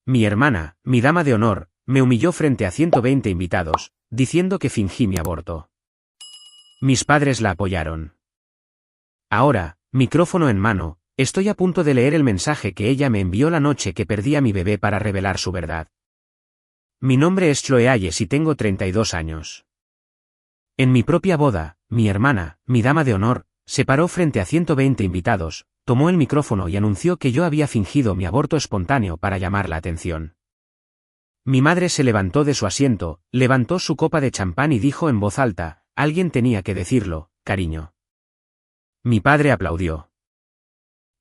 Mi hermana, mi dama de honor, me humilló frente a 120 invitados, diciendo que fingí mi aborto. Mis padres la apoyaron. Ahora, micrófono en mano, estoy a punto de leer el mensaje que ella me envió la noche que perdí a mi bebé para revelar su verdad. Mi nombre es Chloe Hayes y tengo 32 años. En mi propia boda, mi hermana, mi dama de honor, se paró frente a 120 invitados, tomó el micrófono y anunció que yo había fingido mi aborto espontáneo para llamar la atención. Mi madre se levantó de su asiento, levantó su copa de champán y dijo en voz alta, alguien tenía que decirlo, cariño. Mi padre aplaudió.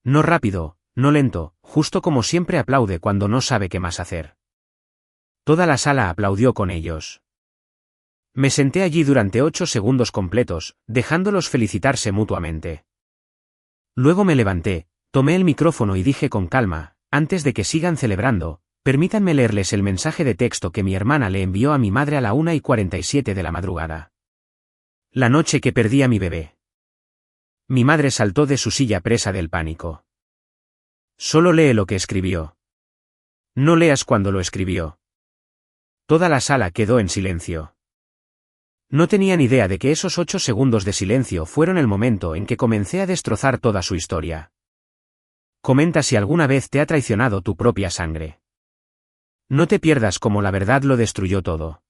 No rápido, no lento, justo como siempre aplaude cuando no sabe qué más hacer. Toda la sala aplaudió con ellos. Me senté allí durante 8 segundos completos, dejándolos felicitarse mutuamente. Luego me levanté, tomé el micrófono y dije con calma, antes de que sigan celebrando, permítanme leerles el mensaje de texto que mi hermana le envió a mi madre a la 1:47 de la madrugada. La noche que perdí a mi bebé. Mi madre saltó de su silla presa del pánico. Solo lee lo que escribió. No leas cuando lo escribió. Toda la sala quedó en silencio. No tenían idea de que esos 8 segundos de silencio fueron el momento en que comencé a destrozar toda su historia. Comenta si alguna vez te ha traicionado tu propia sangre. No te pierdas cómo la verdad lo destruyó todo.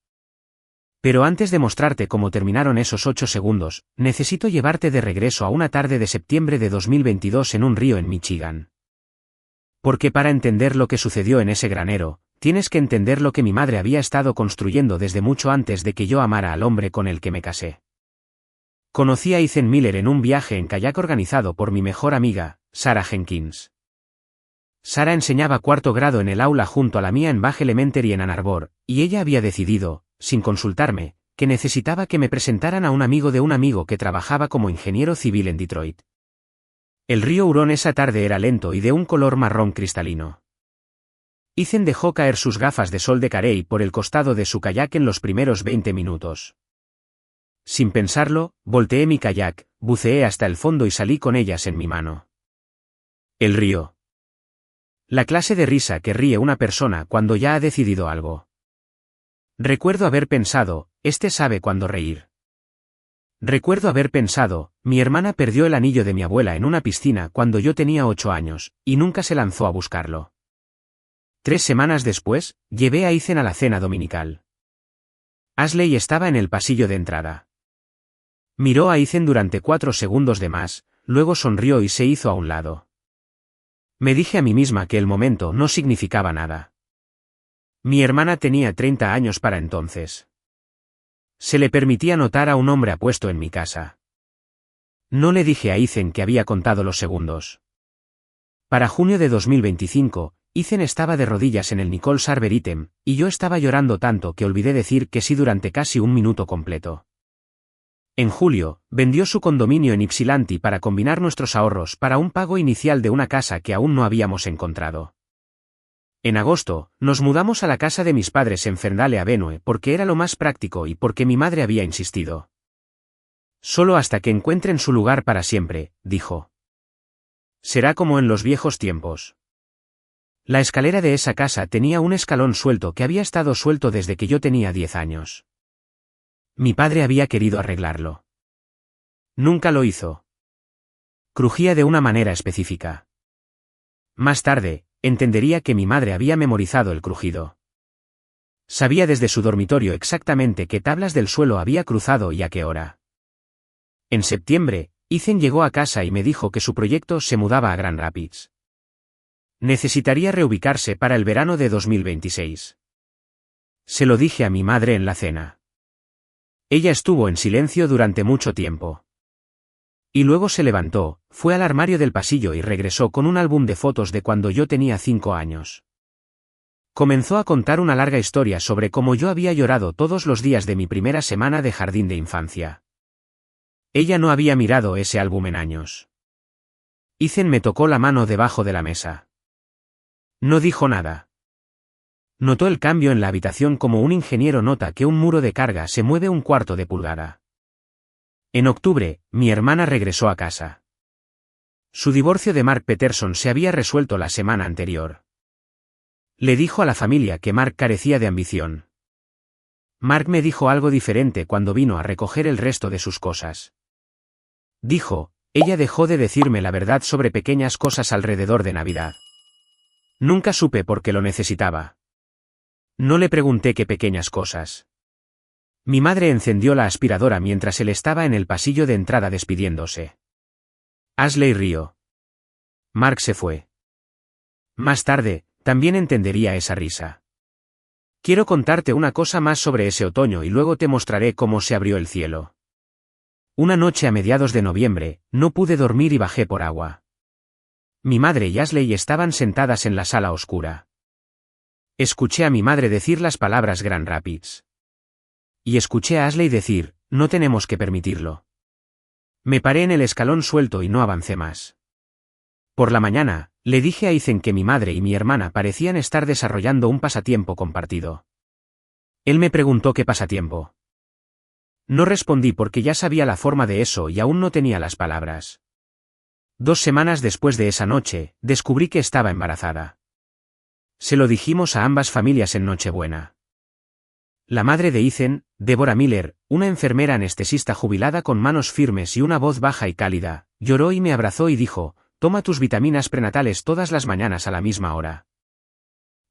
Pero antes de mostrarte cómo terminaron esos 8 segundos, necesito llevarte de regreso a una tarde de septiembre de 2022 en un río en Michigan. Porque para entender lo que sucedió en ese granero, tienes que entender lo que mi madre había estado construyendo desde mucho antes de que yo amara al hombre con el que me casé. Conocí a Ethan Miller en un viaje en kayak organizado por mi mejor amiga, Sarah Jenkins. Sarah enseñaba 4º grado en el aula junto a la mía en Bach Elementary en Ann Arbor, y ella había decidido, sin consultarme, que necesitaba que me presentaran a un amigo de un amigo que trabajaba como ingeniero civil en Detroit. El río Hurón esa tarde era lento y de un color marrón cristalino. Ethan dejó caer sus gafas de sol de carey por el costado de su kayak en los primeros 20 minutos. Sin pensarlo, volteé mi kayak, buceé hasta el fondo y salí con ellas en mi mano. El río. La clase de risa que ríe una persona cuando ya ha decidido algo. Recuerdo haber pensado, este sabe cuándo reír. Recuerdo haber pensado, mi hermana perdió el anillo de mi abuela en una piscina cuando yo tenía 8 años, y nunca se lanzó a buscarlo. 3 semanas después, llevé a Ethan a la cena dominical. Ashley estaba en el pasillo de entrada. Miró a Ethan durante 4 segundos de más, luego sonrió y se hizo a un lado. Me dije a mí misma que el momento no significaba nada. Mi hermana tenía 30 años para entonces. Se le permitía notar a un hombre apuesto en mi casa. No le dije a Ethan que había contado los segundos. Para junio de 2025, Ethan estaba de rodillas en el Nichols Arboretum, y yo estaba llorando tanto que olvidé decir que sí durante casi un minuto completo. En julio, vendió su condominio en Ypsilanti para combinar nuestros ahorros para un pago inicial de una casa que aún no habíamos encontrado. En agosto, nos mudamos a la casa de mis padres en Ferndale Avenue porque era lo más práctico y porque mi madre había insistido. Solo hasta que encuentren su lugar para siempre, dijo. Será como en los viejos tiempos. La escalera de esa casa tenía un escalón suelto que había estado suelto desde que yo tenía 10 años. Mi padre había querido arreglarlo. Nunca lo hizo. Crujía de una manera específica. Más tarde, entendería que mi madre había memorizado el crujido. Sabía desde su dormitorio exactamente qué tablas del suelo había cruzado y a qué hora. En septiembre, Ethan llegó a casa y me dijo que su proyecto se mudaba a Grand Rapids. Necesitaría reubicarse para el verano de 2026. Se lo dije a mi madre en la cena. Ella estuvo en silencio durante mucho tiempo. Y luego se levantó, fue al armario del pasillo y regresó con un álbum de fotos de cuando yo tenía 5 años. Comenzó a contar una larga historia sobre cómo yo había llorado todos los días de mi primera semana de jardín de infancia. Ella no había mirado ese álbum en años. Ethan me tocó la mano debajo de la mesa. No dijo nada. Notó el cambio en la habitación como un ingeniero nota que un muro de carga se mueve 1/4 de pulgada. En octubre, mi hermana regresó a casa. Su divorcio de Mark Peterson se había resuelto la semana anterior. Le dijo a la familia que Mark carecía de ambición. Mark me dijo algo diferente cuando vino a recoger el resto de sus cosas. Dijo, ella dejó de decirme la verdad sobre pequeñas cosas alrededor de Navidad. Nunca supe por qué lo necesitaba. No le pregunté qué pequeñas cosas. Mi madre encendió la aspiradora mientras él estaba en el pasillo de entrada despidiéndose. Ashley rió. Mark se fue. Más tarde, también entendería esa risa. Quiero contarte una cosa más sobre ese otoño y luego te mostraré cómo se abrió el cielo. Una noche a mediados de noviembre, no pude dormir y bajé por agua. Mi madre y Ashley estaban sentadas en la sala oscura. Escuché a mi madre decir las palabras Grand Rapids. Y escuché a Ashley decir, no tenemos que permitirlo. Me paré en el escalón suelto y no avancé más. Por la mañana, le dije a Ethan que mi madre y mi hermana parecían estar desarrollando un pasatiempo compartido. Él me preguntó qué pasatiempo. No respondí porque ya sabía la forma de eso y aún no tenía las palabras. 2 semanas después de esa noche, descubrí que estaba embarazada. Se lo dijimos a ambas familias en Nochebuena. La madre de Ethan, Deborah Miller, una enfermera anestesista jubilada con manos firmes y una voz baja y cálida, lloró y me abrazó y dijo, toma tus vitaminas prenatales todas las mañanas a la misma hora.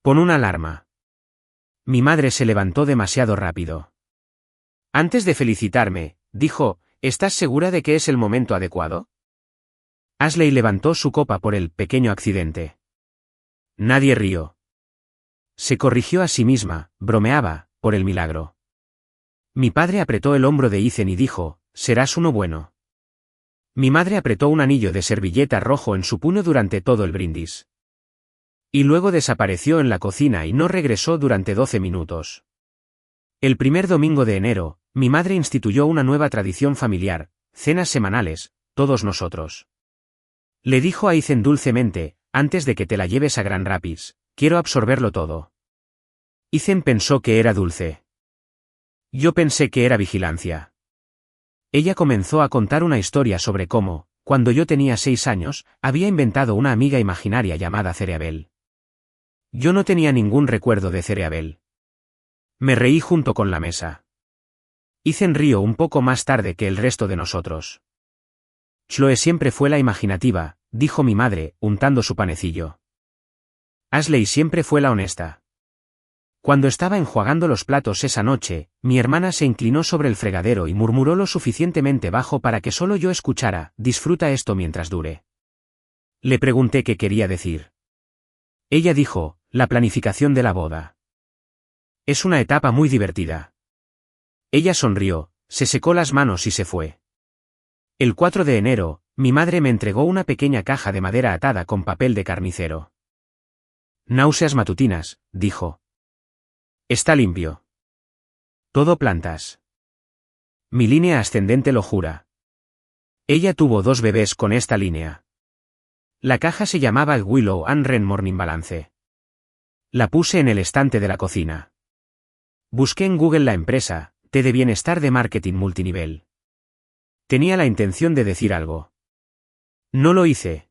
Pon una alarma. Mi madre se levantó demasiado rápido. Antes de felicitarme, dijo, ¿estás segura de que es el momento adecuado? Ashley levantó su copa por el pequeño accidente. Nadie rió. Se corrigió a sí misma, bromeaba, por el milagro. Mi padre apretó el hombro de Ethan y dijo, serás uno bueno. Mi madre apretó un anillo de servilleta rojo en su puño durante todo el brindis. Y luego desapareció en la cocina y no regresó durante 12 minutos. El primer domingo de enero, mi madre instituyó una nueva tradición familiar, cenas semanales, todos nosotros. Le dijo a Ethan dulcemente, antes de que te la lleves a Grand Rapids, quiero absorberlo todo. Ethan pensó que era dulce. Yo pensé que era vigilancia. Ella comenzó a contar una historia sobre cómo, cuando yo tenía 6 años, había inventado una amiga imaginaria llamada Cereabel. Yo no tenía ningún recuerdo de Cereabel. Me reí junto con la mesa. Ethan rió un poco más tarde que el resto de nosotros. Chloe siempre fue la imaginativa, dijo mi madre, untando su panecillo. Ashley siempre fue la honesta. Cuando estaba enjuagando los platos esa noche, mi hermana se inclinó sobre el fregadero y murmuró lo suficientemente bajo para que solo yo escuchara, disfruta esto mientras dure. Le pregunté qué quería decir. Ella dijo, la planificación de la boda. Es una etapa muy divertida. Ella sonrió, se secó las manos y se fue. El 4 de enero, mi madre me entregó una pequeña caja de madera atada con papel de carnicero. Náuseas matutinas, dijo. Está limpio. Todo plantas. Mi línea ascendente lo jura. Ella tuvo 2 bebés con esta línea. La caja se llamaba el Willow and Wren Morning Balance. La puse en el estante de la cocina. Busqué en Google la empresa, T de Bienestar de Marketing Multinivel. Tenía la intención de decir algo. No lo hice.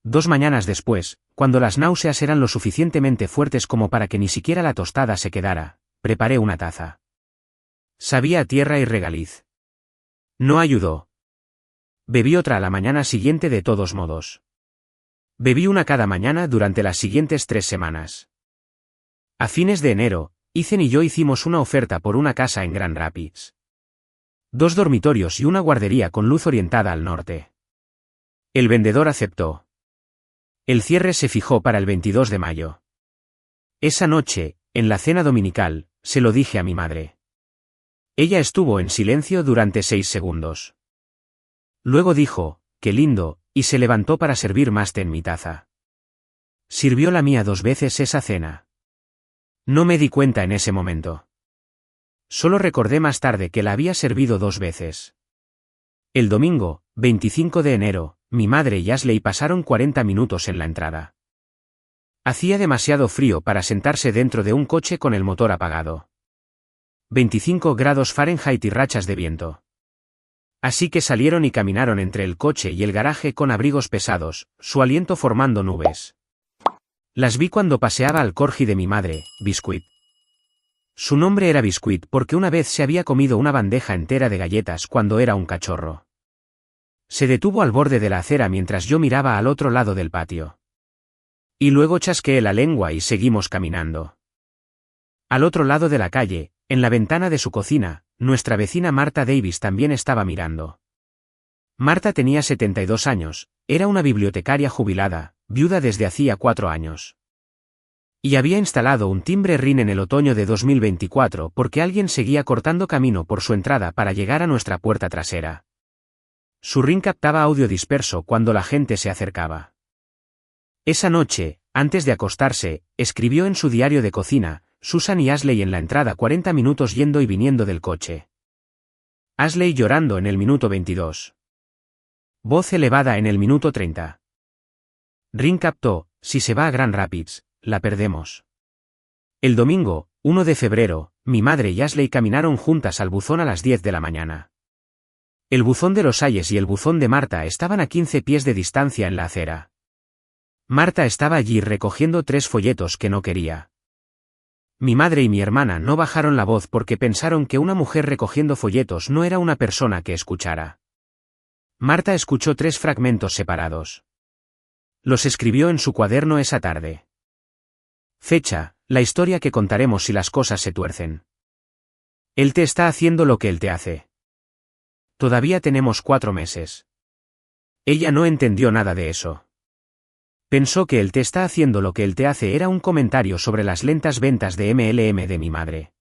2 mañanas después, cuando las náuseas eran lo suficientemente fuertes como para que ni siquiera la tostada se quedara, preparé una taza. Sabía a tierra y regaliz. No ayudó. Bebí otra a la mañana siguiente de todos modos. Bebí una cada mañana durante las siguientes 3 semanas. A fines de enero, Ethan y yo hicimos una oferta por una casa en Grand Rapids. 2 dormitorios y una guardería con luz orientada al norte. El vendedor aceptó. El cierre se fijó para el 22 de mayo. Esa noche, en la cena dominical, se lo dije a mi madre. Ella estuvo en silencio durante 6 segundos. Luego dijo, qué lindo, y se levantó para servir más té en mi taza. Sirvió la mía 2 veces esa cena. No me di cuenta en ese momento. Solo recordé más tarde que la había servido 2 veces. El domingo, 25 de enero, mi madre y Ashley pasaron 40 minutos en la entrada. Hacía demasiado frío para sentarse dentro de un coche con el motor apagado. 25 grados Fahrenheit y rachas de viento. Así que salieron y caminaron entre el coche y el garaje con abrigos pesados, su aliento formando nubes. Las vi cuando paseaba al corgi de mi madre, Biscuit. Su nombre era Biscuit porque una vez se había comido una bandeja entera de galletas cuando era un cachorro. Se detuvo al borde de la acera mientras yo miraba al otro lado del patio. Y luego chasqueé la lengua y seguimos caminando. Al otro lado de la calle, en la ventana de su cocina, nuestra vecina Marta Davis también estaba mirando. Marta tenía 72 años, era una bibliotecaria jubilada, viuda desde hacía 4 años. Y había instalado un timbre RIN en el otoño de 2024 porque alguien seguía cortando camino por su entrada para llegar a nuestra puerta trasera. Su RIN captaba audio disperso cuando la gente se acercaba. Esa noche, antes de acostarse, escribió en su diario de cocina, Susan y Ashley en la entrada 40 minutos yendo y viniendo del coche. Ashley llorando en el minuto 22. Voz elevada en el minuto 30. RIN captó, si se va a Grand Rapids, la perdemos. El domingo, 1 de febrero, mi madre y Ashley caminaron juntas al buzón a las 10 de la mañana. El buzón de los Ayes y el buzón de Marta estaban a 15 pies de distancia en la acera. Marta estaba allí recogiendo 3 folletos que no quería. Mi madre y mi hermana no bajaron la voz porque pensaron que una mujer recogiendo folletos no era una persona que escuchara. Marta escuchó 3 fragmentos separados. Los escribió en su cuaderno esa tarde. Fecha, la historia que contaremos si las cosas se tuercen. Él te está haciendo lo que él te hace. Todavía tenemos 4 meses. Ella no entendió nada de eso. Pensó que él te está haciendo lo que él te hace era un comentario sobre las lentas ventas de MLM de mi madre.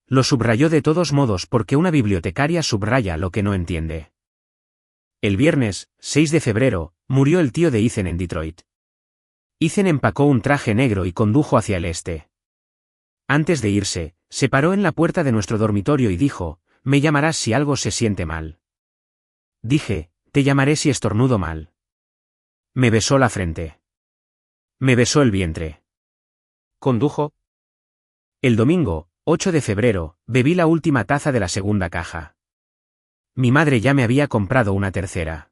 Lo subrayó de todos modos porque una bibliotecaria subraya lo que no entiende. El viernes, 6 de febrero, murió el tío de Ethan en Detroit. Ethan empacó un traje negro y condujo hacia el este. Antes de irse, se paró en la puerta de nuestro dormitorio y dijo, me llamarás si algo se siente mal. Dije, te llamaré si estornudo mal. Me besó la frente. Me besó el vientre. Condujo. El domingo, 8 de febrero, bebí la última taza de la segunda caja. Mi madre ya me había comprado una tercera.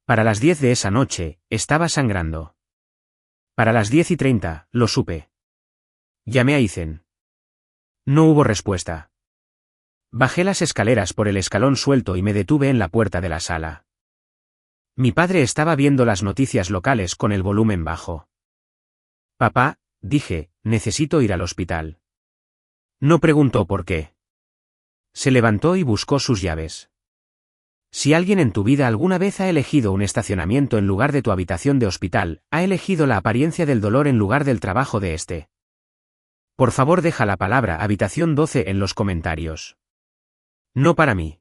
Para las 10 de esa noche, estaba sangrando. Para las 10:30, lo supe. Llamé a Ethan. No hubo respuesta. Bajé las escaleras por el escalón suelto y me detuve en la puerta de la sala. Mi padre estaba viendo las noticias locales con el volumen bajo. Papá, dije, necesito ir al hospital. No preguntó por qué. Se levantó y buscó sus llaves. Si alguien en tu vida alguna vez ha elegido un estacionamiento en lugar de tu habitación de hospital, ha elegido la apariencia del dolor en lugar del trabajo de este. Por favor deja la palabra habitación 12 en los comentarios. No para mí.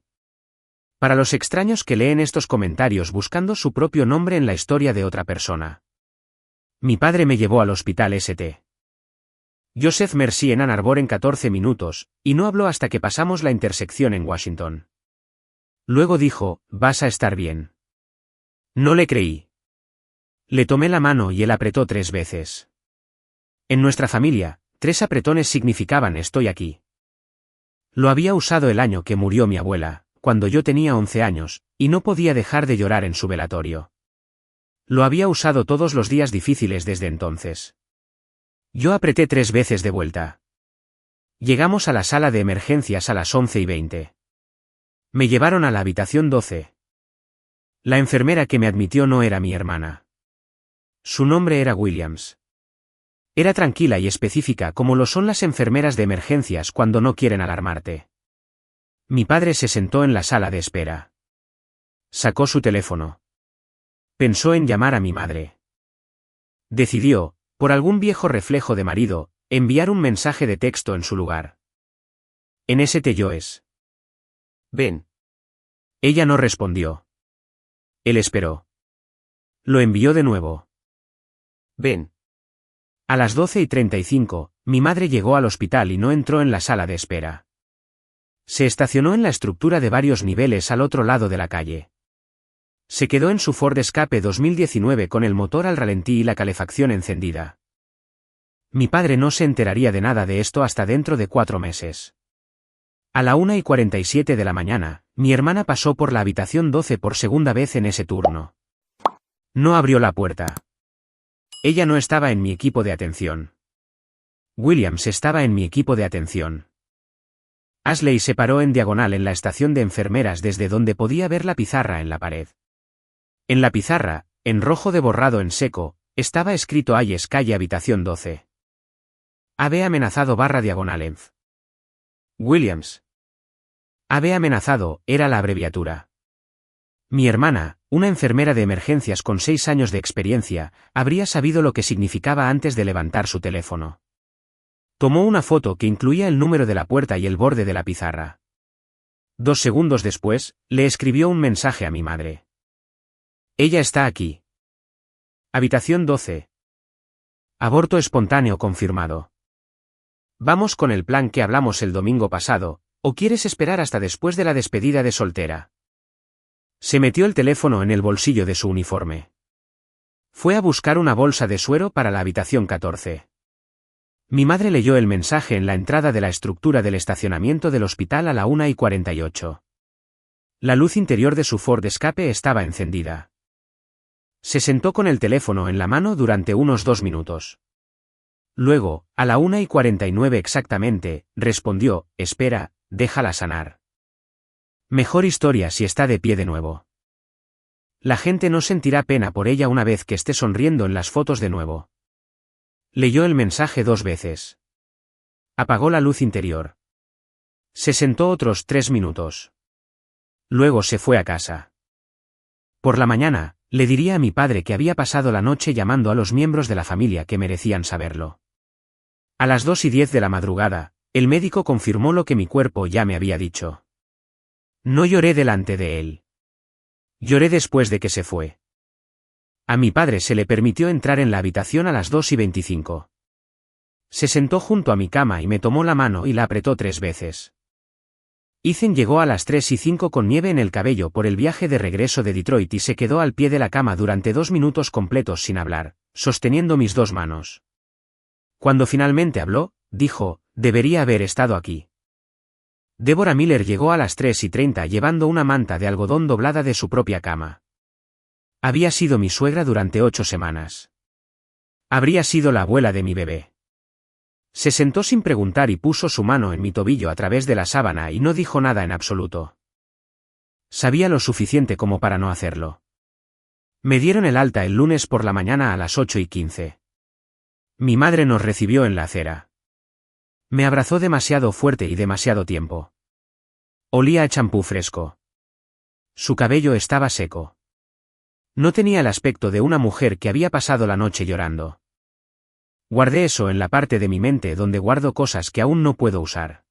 Para los extraños que leen estos comentarios buscando su propio nombre en la historia de otra persona. Mi padre me llevó al hospital St. Joseph Mercy en Ann Arbor en 14 minutos, y no habló hasta que pasamos la intersección en Washington. Luego dijo, vas a estar bien. No le creí. Le tomé la mano y él apretó 3 veces. En nuestra familia, 3 apretones significaban estoy aquí. Lo había usado el año que murió mi abuela, cuando yo tenía 11 años, y no podía dejar de llorar en su velatorio. Lo había usado todos los días difíciles desde entonces. Yo apreté 3 veces de vuelta. Llegamos a la sala de emergencias a las 11:20. Me llevaron a la habitación 12. La enfermera que me admitió no era mi hermana. Su nombre era Williams. Era tranquila y específica como lo son las enfermeras de emergencias cuando no quieren alarmarte. Mi padre se sentó en la sala de espera. Sacó su teléfono. Pensó en llamar a mi madre. Decidió, por algún viejo reflejo de marido, enviar un mensaje de texto en su lugar. En St. Joe's. Ven. Ella no respondió. Él esperó. Lo envió de nuevo. Ven. A las 12:35, mi madre llegó al hospital y no entró en la sala de espera. Se estacionó en la estructura de varios niveles al otro lado de la calle. Se quedó en su Ford Escape 2019 con el motor al ralentí y la calefacción encendida. Mi padre no se enteraría de nada de esto hasta dentro de 4 meses. A la 1:47 de la mañana, mi hermana pasó por la habitación 12 por segunda vez en ese turno. No abrió la puerta. Ella no estaba en mi equipo de atención. Williams estaba en mi equipo de atención. Ashley se paró en diagonal en la estación de enfermeras desde donde podía ver la pizarra en la pared. En la pizarra, en rojo de borrado en seco, estaba escrito Hayes calle habitación 12. AB amenazado /diagonal-env. Williams. AB amenazado, era la abreviatura. Mi hermana, una enfermera de emergencias con 6 años de experiencia, habría sabido lo que significaba antes de levantar su teléfono. Tomó una foto que incluía el número de la puerta y el borde de la pizarra. 2 segundos después, le escribió un mensaje a mi madre. Ella está aquí. Habitación 12. Aborto espontáneo confirmado. ¿Vamos con el plan que hablamos el domingo pasado, o quieres esperar hasta después de la despedida de soltera? Se metió el teléfono en el bolsillo de su uniforme. Fue a buscar una bolsa de suero para la habitación 14. Mi madre leyó el mensaje en la entrada de la estructura del estacionamiento del hospital a la 1:48. La luz interior de su Ford Escape estaba encendida. Se sentó con el teléfono en la mano durante unos 2 minutos. Luego, a la 1:49 exactamente, respondió, espera, déjala sanar. Mejor historia si está de pie de nuevo. La gente no sentirá pena por ella una vez que esté sonriendo en las fotos de nuevo. Leyó el mensaje 2 veces. Apagó la luz interior. Se sentó otros 3 minutos. Luego se fue a casa. Por la mañana, le diría a mi padre que había pasado la noche llamando a los miembros de la familia que merecían saberlo. A las 2:10 de la madrugada, el médico confirmó lo que mi cuerpo ya me había dicho. No lloré delante de él. Lloré después de que se fue. A mi padre se le permitió entrar en la habitación a las 2:25. Se sentó junto a mi cama y me tomó la mano y la apretó 3 veces. Ethan llegó a las 3:05 con nieve en el cabello por el viaje de regreso de Detroit y se quedó al pie de la cama durante 2 minutos completos sin hablar, sosteniendo mis 2 manos. Cuando finalmente habló, dijo, debería haber estado aquí. Deborah Miller llegó a las 3:30 llevando una manta de algodón doblada de su propia cama. Había sido mi suegra durante 8 semanas. Habría sido la abuela de mi bebé. Se sentó sin preguntar y puso su mano en mi tobillo a través de la sábana y no dijo nada en absoluto. Sabía lo suficiente como para no hacerlo. Me dieron el alta el lunes por la mañana a las 8:15. Mi madre nos recibió en la acera. Me abrazó demasiado fuerte y demasiado tiempo. Olía a champú fresco. Su cabello estaba seco. No tenía el aspecto de una mujer que había pasado la noche llorando. Guardé eso en la parte de mi mente donde guardo cosas que aún no puedo usar.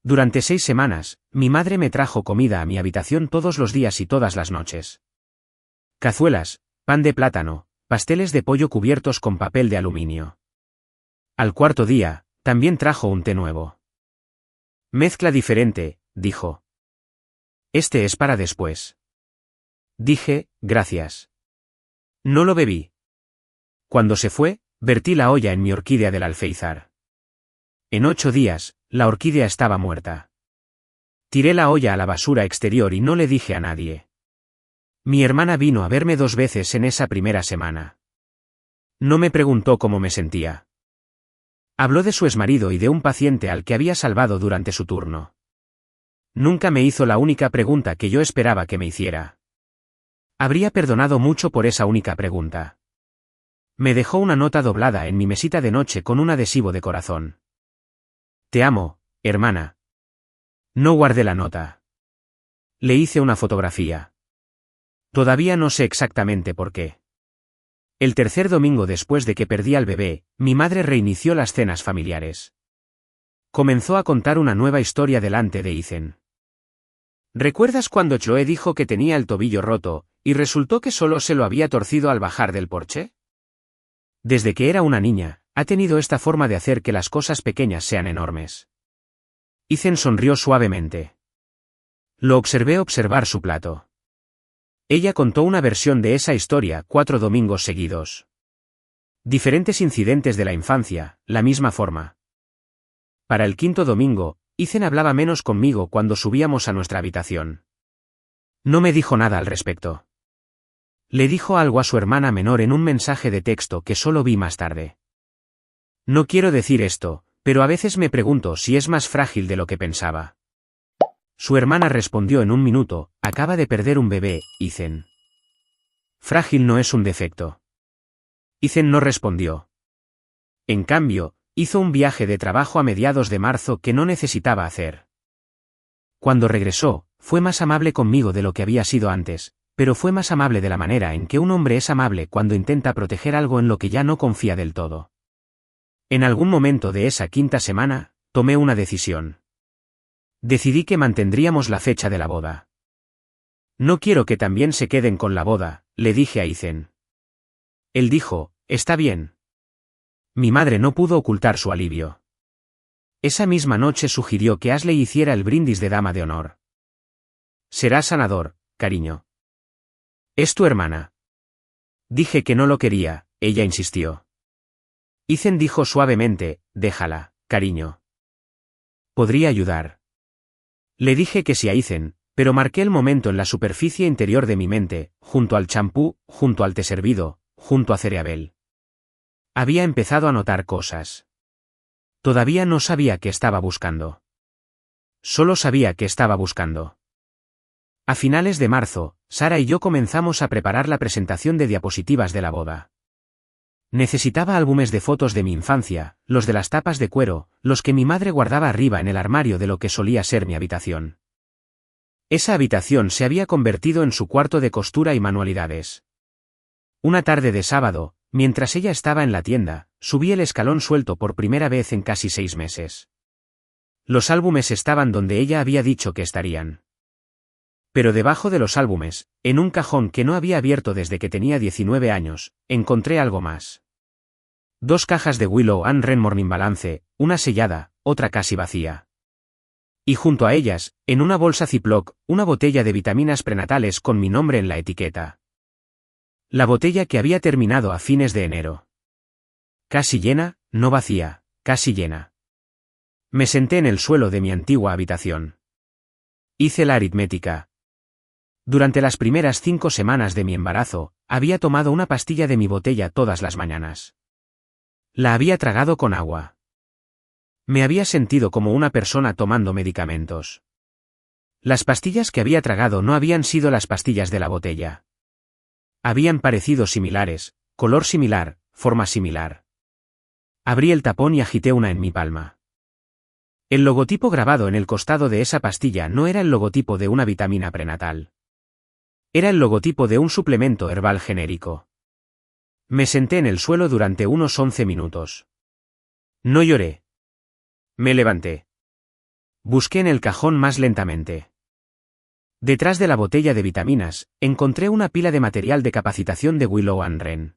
Durante 6 semanas, mi madre me trajo comida a mi habitación todos los días y todas las noches. Cazuelas, pan de plátano, pasteles de pollo cubiertos con papel de aluminio. Al 4.º día, también trajo un té nuevo. Mezcla diferente, dijo. Este es para después. Dije, gracias. No lo bebí. Cuando se fue, vertí la olla en mi orquídea del alféizar. En 8 días, la orquídea estaba muerta. Tiré la olla a la basura exterior y no le dije a nadie. Mi hermana vino a verme 2 veces en esa primera semana. No me preguntó cómo me sentía. Habló de su exmarido y de un paciente al que había salvado durante su turno. Nunca me hizo la única pregunta que yo esperaba que me hiciera. Habría perdonado mucho por esa única pregunta. Me dejó una nota doblada en mi mesita de noche con un adhesivo de corazón. Te amo, hermana. No guardé la nota. Le hice una fotografía. Todavía no sé exactamente por qué. El tercer domingo después de que perdí al bebé, mi madre reinició las cenas familiares. Comenzó a contar una nueva historia delante de Ethan. ¿Recuerdas cuando Chloe dijo que tenía el tobillo roto, y resultó que solo se lo había torcido al bajar del porche? Desde que era una niña, ha tenido esta forma de hacer que las cosas pequeñas sean enormes. Ethan sonrió suavemente. Lo observé observar su plato. Ella contó una versión de esa historia 4 domingos seguidos. Diferentes incidentes de la infancia, la misma forma. Para el 5.º domingo, Ethan hablaba menos conmigo cuando subíamos a nuestra habitación. No me dijo nada al respecto. Le dijo algo a su hermana menor en un mensaje de texto que solo vi más tarde. No quiero decir esto, pero a veces me pregunto si es más frágil de lo que pensaba. Su hermana respondió en un minuto, acaba de perder un bebé, Ethan. Frágil no es un defecto. Ethan no respondió. En cambio, hizo un viaje de trabajo a mediados de marzo que no necesitaba hacer. Cuando regresó, fue más amable conmigo de lo que había sido antes, pero fue más amable de la manera en que un hombre es amable cuando intenta proteger algo en lo que ya no confía del todo. En algún momento de esa quinta semana, tomé una decisión. Decidí que mantendríamos la fecha de la boda. No quiero que también se queden con la boda, le dije a Ethan. Él dijo, está bien. Mi madre no pudo ocultar su alivio. Esa misma noche sugirió que Ashley hiciera el brindis de dama de honor. Será sanador, cariño. Es tu hermana. Dije que no lo quería, ella insistió. Ethan dijo suavemente, déjala, cariño. Podría ayudar. Le dije que sí a Ethan, pero marqué el momento en la superficie interior de mi mente, junto al champú, junto al té servido, junto a Cereabel. Había empezado a notar cosas. Todavía no sabía qué estaba buscando. Solo sabía que estaba buscando. A finales de marzo, Sara y yo comenzamos a preparar la presentación de diapositivas de la boda. Necesitaba álbumes de fotos de mi infancia, los de las tapas de cuero, los que mi madre guardaba arriba en el armario de lo que solía ser mi habitación. Esa habitación se había convertido en su cuarto de costura y manualidades. Una tarde de sábado, mientras ella estaba en la tienda, subí el escalón suelto por primera vez en casi 6 meses. Los álbumes estaban donde ella había dicho que estarían. Pero debajo de los álbumes, en un cajón que no había abierto desde que tenía 19 años, encontré algo más. 2 cajas de Willow and Wren Morning Balance, una sellada, otra casi vacía. Y junto a ellas, en una bolsa Ziploc, una botella de vitaminas prenatales con mi nombre en la etiqueta. La botella que había terminado a fines de enero. Casi llena, no vacía, casi llena. Me senté en el suelo de mi antigua habitación. Hice la aritmética. Durante las primeras 5 semanas de mi embarazo, había tomado una pastilla de mi botella todas las mañanas. La había tragado con agua. Me había sentido como una persona tomando medicamentos. Las pastillas que había tragado no habían sido las pastillas de la botella. Habían parecido similares, color similar, forma similar. Abrí el tapón y agité una en mi palma. El logotipo grabado en el costado de esa pastilla no era el logotipo de una vitamina prenatal. Era el logotipo de un suplemento herbal genérico. Me senté en el suelo durante unos 11 minutos. No lloré. Me levanté. Busqué en el cajón más lentamente. Detrás de la botella de vitaminas, encontré una pila de material de capacitación de Willow and Wren.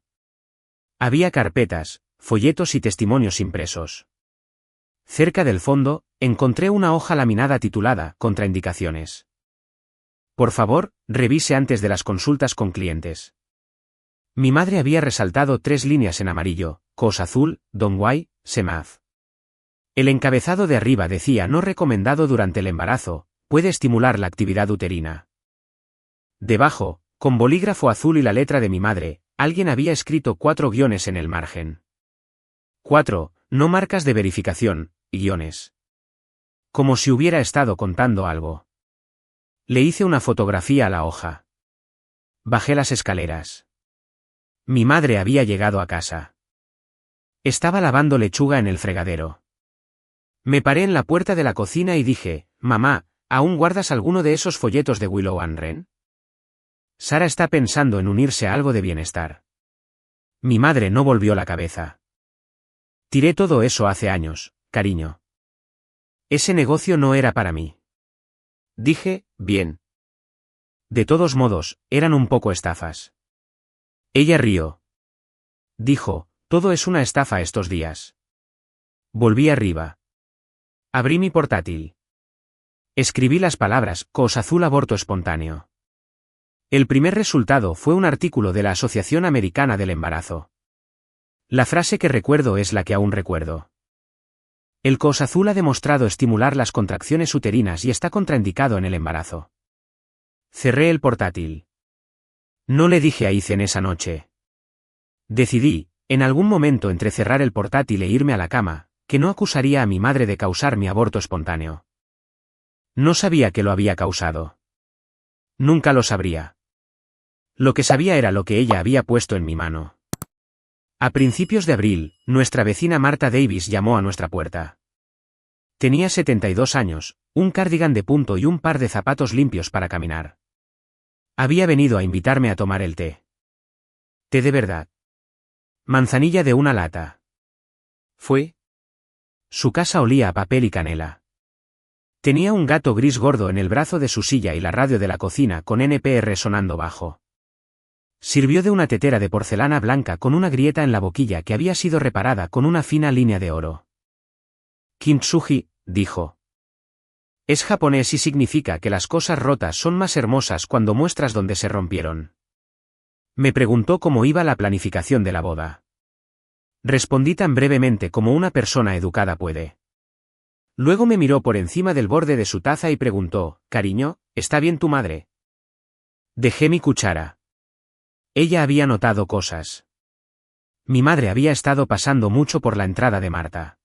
Había carpetas, folletos y testimonios impresos. Cerca del fondo, encontré una hoja laminada titulada Contraindicaciones. Por favor, revise antes de las consultas con clientes. Mi madre había resaltado 3 líneas en amarillo, COS azul, Don't Why, Semaz. El encabezado de arriba decía no recomendado durante el embarazo, puede estimular la actividad uterina. Debajo, con bolígrafo azul y la letra de mi madre, alguien había escrito 4 guiones en el margen. 4, no marcas de verificación, guiones. Como si hubiera estado contando algo. Le hice una fotografía a la hoja. Bajé las escaleras. Mi madre había llegado a casa. Estaba lavando lechuga en el fregadero. Me paré en la puerta de la cocina y dije, mamá, ¿aún guardas alguno de esos folletos de Willow and Wren? Sara está pensando en unirse a algo de bienestar. Mi madre no volvió la cabeza. Tiré todo eso hace años, cariño. Ese negocio no era para mí. Dije, bien. De todos modos, eran un poco estafas. Ella rió. Dijo, todo es una estafa estos días. Volví arriba. Abrí mi portátil. Escribí las palabras, COS azul aborto espontáneo. El primer resultado fue un artículo de la Asociación Americana del Embarazo. La frase que recuerdo es la que aún recuerdo. El COS azul ha demostrado estimular las contracciones uterinas y está contraindicado en el embarazo. Cerré el portátil. No le dije a Ethan esa noche. Decidí, en algún momento entre cerrar el portátil e irme a la cama, que no acusaría a mi madre de causar mi aborto espontáneo. No sabía que lo había causado. Nunca lo sabría. Lo que sabía era lo que ella había puesto en mi mano. A principios de abril, nuestra vecina Martha Davis llamó a nuestra puerta. Tenía 72 años, un cardigan de punto y un par de zapatos limpios para caminar. Había venido a invitarme a tomar el té. Té de verdad. Manzanilla de una lata. ¿Fue? Su casa olía a papel y canela. Tenía un gato gris gordo en el brazo de su silla y la radio de la cocina con NPR sonando bajo. Sirvió de una tetera de porcelana blanca con una grieta en la boquilla que había sido reparada con una fina línea de oro. Kintsugi, dijo. Es japonés y significa que las cosas rotas son más hermosas cuando muestras dónde se rompieron. Me preguntó cómo iba la planificación de la boda. Respondí tan brevemente como una persona educada puede. Luego me miró por encima del borde de su taza y preguntó, «Cariño, ¿está bien tu madre?» Dejé mi cuchara. Ella había notado cosas. Mi madre había estado pasando mucho por la entrada de Marta.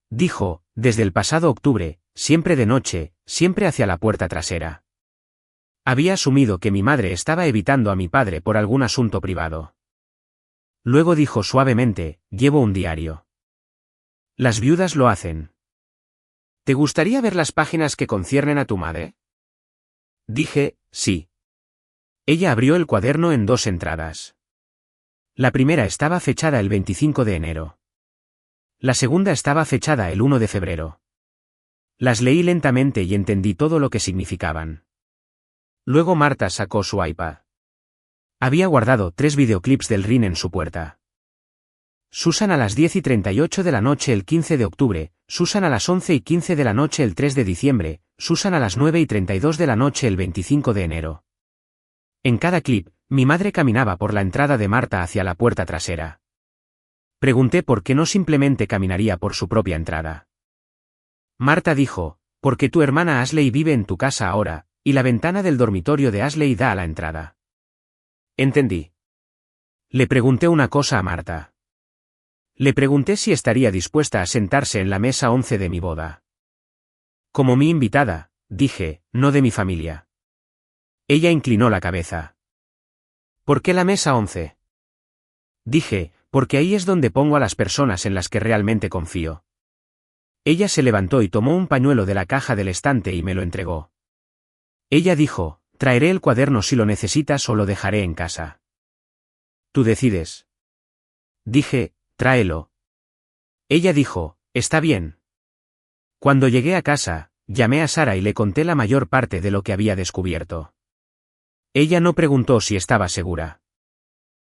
Dijo, desde el pasado octubre, siempre de noche, siempre hacia la puerta trasera. Había asumido que mi madre estaba evitando a mi padre por algún asunto privado. Luego dijo suavemente, llevo un diario. Las viudas lo hacen. ¿Te gustaría ver las páginas que conciernen a tu madre? Dije, sí. Ella abrió el cuaderno en 2 entradas. La primera estaba fechada el 25 de enero. La segunda estaba fechada el 1 de febrero. Las leí lentamente y entendí todo lo que significaban. Luego Marta sacó su iPad. Había guardado 3 videoclips del Rin en su puerta. Susan a las 10:38 de la noche el 15 de octubre, Susan a las 11:15 de la noche el 3 de diciembre, Susan a las 9:32 de la noche el 25 de enero. En cada clip, mi madre caminaba por la entrada de Marta hacia la puerta trasera. Pregunté por qué no simplemente caminaría por su propia entrada. Marta dijo, porque tu hermana Ashley vive en tu casa ahora, y la ventana del dormitorio de Ashley da a la entrada. Entendí. Le pregunté una cosa a Marta. Le pregunté si estaría dispuesta a sentarse en la mesa 11 de mi boda. Como mi invitada, dije, no de mi familia. Ella inclinó la cabeza. ¿Por qué la mesa 11? Dije, porque ahí es donde pongo a las personas en las que realmente confío. Ella se levantó y tomó un pañuelo de la caja del estante y me lo entregó. Ella dijo, traeré el cuaderno si lo necesitas o lo dejaré en casa. Tú decides. Dije, tráelo. Ella dijo, está bien. Cuando llegué a casa, llamé a Sara y le conté la mayor parte de lo que había descubierto. Ella no preguntó si estaba segura.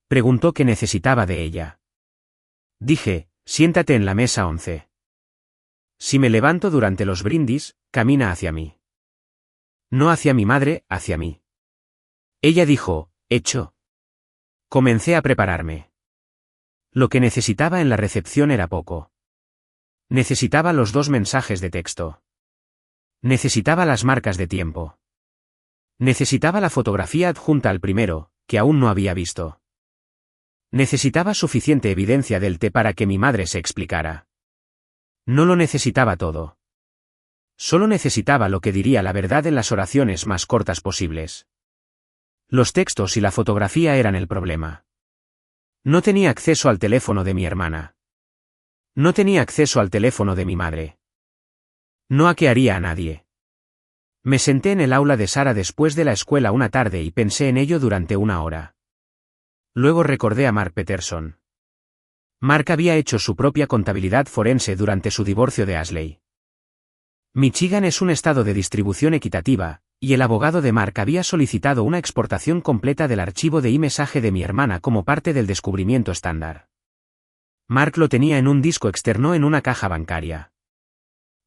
Preguntó qué necesitaba de ella. Dije, siéntate en la mesa 11. Si me levanto durante los brindis, camina hacia mí. No hacia mi madre, hacia mí. Ella dijo, hecho. Comencé a prepararme. Lo que necesitaba en la recepción era poco. Necesitaba los 2 mensajes de texto. Necesitaba las marcas de tiempo. Necesitaba la fotografía adjunta al primero, que aún no había visto. Necesitaba suficiente evidencia del té para que mi madre se explicara. No lo necesitaba todo. Solo necesitaba lo que diría la verdad en las oraciones más cortas posibles. Los textos y la fotografía eran el problema. No tenía acceso al teléfono de mi hermana. No tenía acceso al teléfono de mi madre. No hackearía a nadie. Me senté en el aula de Sara después de la escuela una tarde y pensé en ello durante 1 hora. Luego recordé a Mark Peterson. Mark había hecho su propia contabilidad forense durante su divorcio de Ashley. Michigan es un estado de distribución equitativa, y el abogado de Mark había solicitado una exportación completa del archivo de iMessage de mi hermana como parte del descubrimiento estándar. Mark lo tenía en un disco externo en una caja bancaria.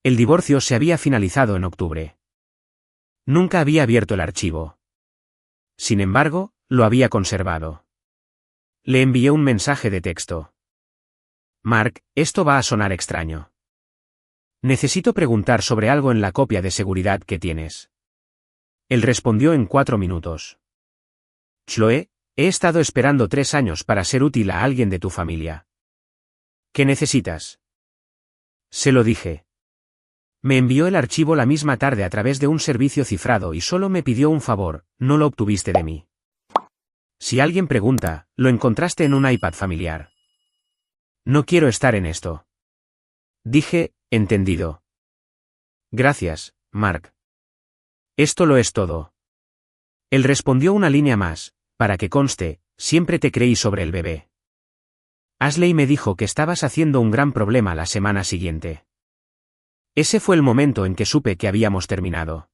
El divorcio se había finalizado en octubre. Nunca había abierto el archivo. Sin embargo, lo había conservado. Le envié un mensaje de texto. Mark, esto va a sonar extraño. Necesito preguntar sobre algo en la copia de seguridad que tienes. Él respondió en 4 minutos. Chloe, he estado esperando 3 años para ser útil a alguien de tu familia. ¿Qué necesitas? Se lo dije. Me envió el archivo la misma tarde a través de un servicio cifrado y solo me pidió un favor, no lo obtuviste de mí. Si alguien pregunta, lo encontraste en un iPad familiar. No quiero estar en esto. Dije, entendido. Gracias, Mark. Esto lo es todo. Él respondió una línea más, para que conste, siempre te creí sobre el bebé. Ashley me dijo que estabas haciendo un gran problema la semana siguiente. Ese fue el momento en que supe que habíamos terminado.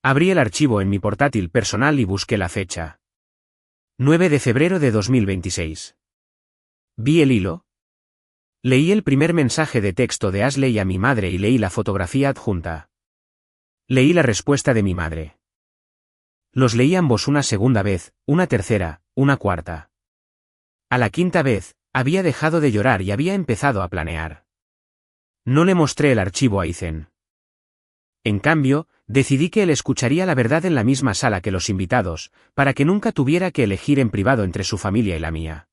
Abrí el archivo en mi portátil personal y busqué la fecha. 9 de febrero de 2026. Vi el hilo. Leí el primer mensaje de texto de Ashley a mi madre y leí la fotografía adjunta. Leí la respuesta de mi madre. Los leí ambos una segunda vez, una tercera, una cuarta. A la quinta vez, había dejado de llorar y había empezado a planear. No le mostré el archivo a Ethan. En cambio, decidí que él escucharía la verdad en la misma sala que los invitados, para que nunca tuviera que elegir en privado entre su familia y la mía.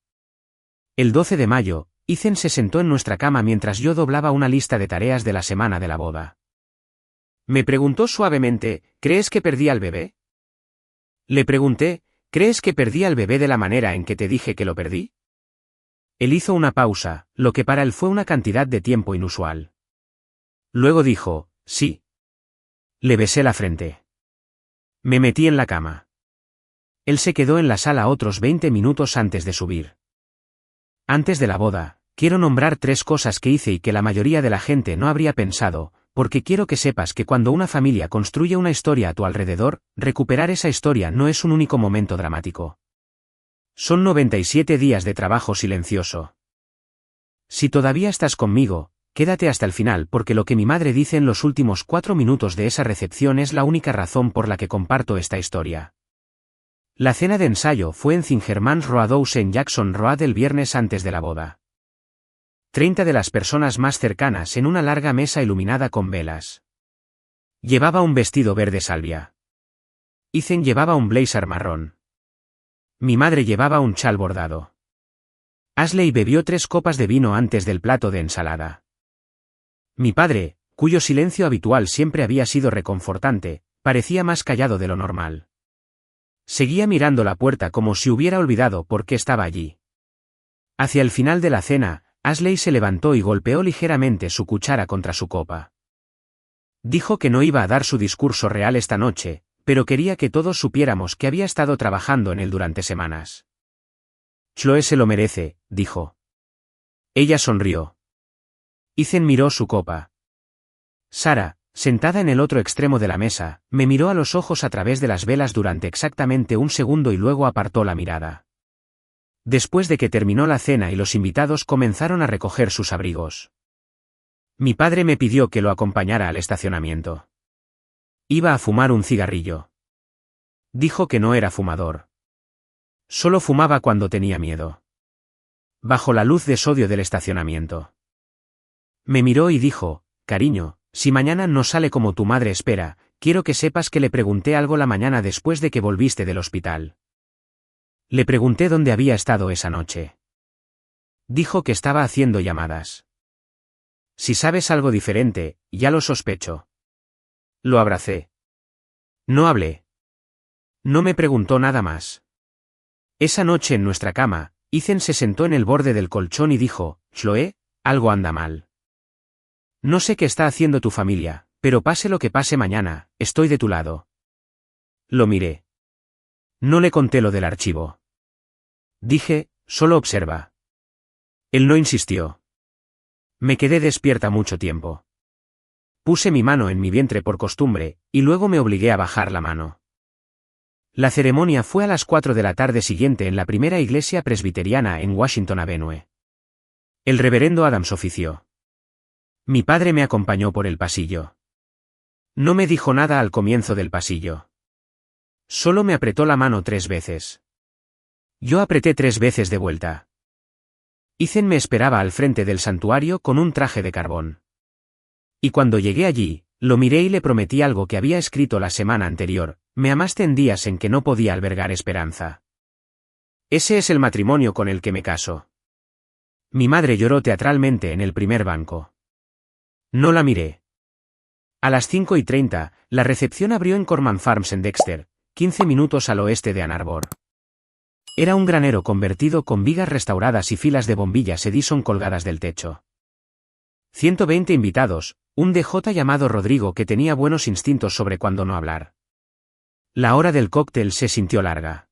El 12 de mayo, Ethan se sentó en nuestra cama mientras yo doblaba una lista de tareas de la semana de la boda. Me preguntó suavemente, ¿crees que perdí al bebé? Le pregunté, ¿crees que perdí al bebé de la manera en que te dije que lo perdí? Él hizo una pausa, lo que para él fue una cantidad de tiempo inusual. Luego dijo, sí. Le besé la frente. Me metí en la cama. Él se quedó en la sala otros 20 minutos antes de subir. Antes de la boda, quiero nombrar 3 cosas que hice y que la mayoría de la gente no habría pensado, porque quiero que sepas que cuando una familia construye una historia a tu alrededor, recuperar esa historia no es un único momento dramático. Son 97 días de trabajo silencioso. Si todavía estás conmigo, quédate hasta el final porque lo que mi madre dice en los últimos 4 minutos de esa recepción es la única razón por la que comparto esta historia. La cena de ensayo fue en St. Germain's Road en Jackson Road el viernes antes de la boda. 30 de las personas más cercanas en una larga mesa iluminada con velas. Llevaba un vestido verde salvia. Ethan llevaba un blazer marrón. Mi madre llevaba un chal bordado. Ashley bebió 3 copas de vino antes del plato de ensalada. Mi padre, cuyo silencio habitual siempre había sido reconfortante, parecía más callado de lo normal. Seguía mirando la puerta como si hubiera olvidado por qué estaba allí. Hacia el final de la cena, Ashley se levantó y golpeó ligeramente su cuchara contra su copa. Dijo que no iba a dar su discurso real esta noche, pero quería que todos supiéramos que había estado trabajando en él durante semanas. Chloe se lo merece, dijo. Ella sonrió. Ethan miró su copa. Sara, sentada en el otro extremo de la mesa, me miró a los ojos a través de las velas durante exactamente un segundo y luego apartó la mirada. Después de que terminó la cena y los invitados comenzaron a recoger sus abrigos. Mi padre me pidió que lo acompañara al estacionamiento. Iba a fumar un cigarrillo. Dijo que no era fumador. Solo fumaba cuando tenía miedo. Bajo la luz de sodio del estacionamiento. Me miró y dijo, cariño, si mañana no sale como tu madre espera, quiero que sepas que le pregunté algo la mañana después de que volviste del hospital. Le pregunté dónde había estado esa noche. Dijo que estaba haciendo llamadas. Si sabes algo diferente, ya lo sospecho. Lo abracé. No hablé. No me preguntó nada más. Esa noche en nuestra cama, Ethan se sentó en el borde del colchón y dijo, Chloe, algo anda mal. No sé qué está haciendo tu familia, pero pase lo que pase mañana, estoy de tu lado. Lo miré. No le conté lo del archivo. Dije, solo observa. Él no insistió. Me quedé despierta mucho tiempo. Puse mi mano en mi vientre por costumbre, y luego me obligué a bajar la mano. La ceremonia fue a las 4 de la tarde siguiente en la primera iglesia presbiteriana en Washington Avenue. El reverendo Adams ofició. Mi padre me acompañó por el pasillo. No me dijo nada al comienzo del pasillo. Solo me apretó la mano 3 veces. Yo apreté 3 veces de vuelta. Ethan me esperaba al frente del santuario con un traje de carbón. Y cuando llegué allí, lo miré y le prometí algo que había escrito la semana anterior, Me amaste en días en que no podía albergar esperanza. Ese es el matrimonio con el que me caso. Mi madre lloró teatralmente en el primer banco. No la miré. A las 5:30, la recepción abrió en Corman Farms en Dexter, 15 minutos al oeste de Ann Arbor. Era un granero convertido con vigas restauradas y filas de bombillas Edison colgadas del techo. 120 invitados, un DJ llamado Rodrigo que tenía buenos instintos sobre cuándo no hablar. La hora del cóctel se sintió larga.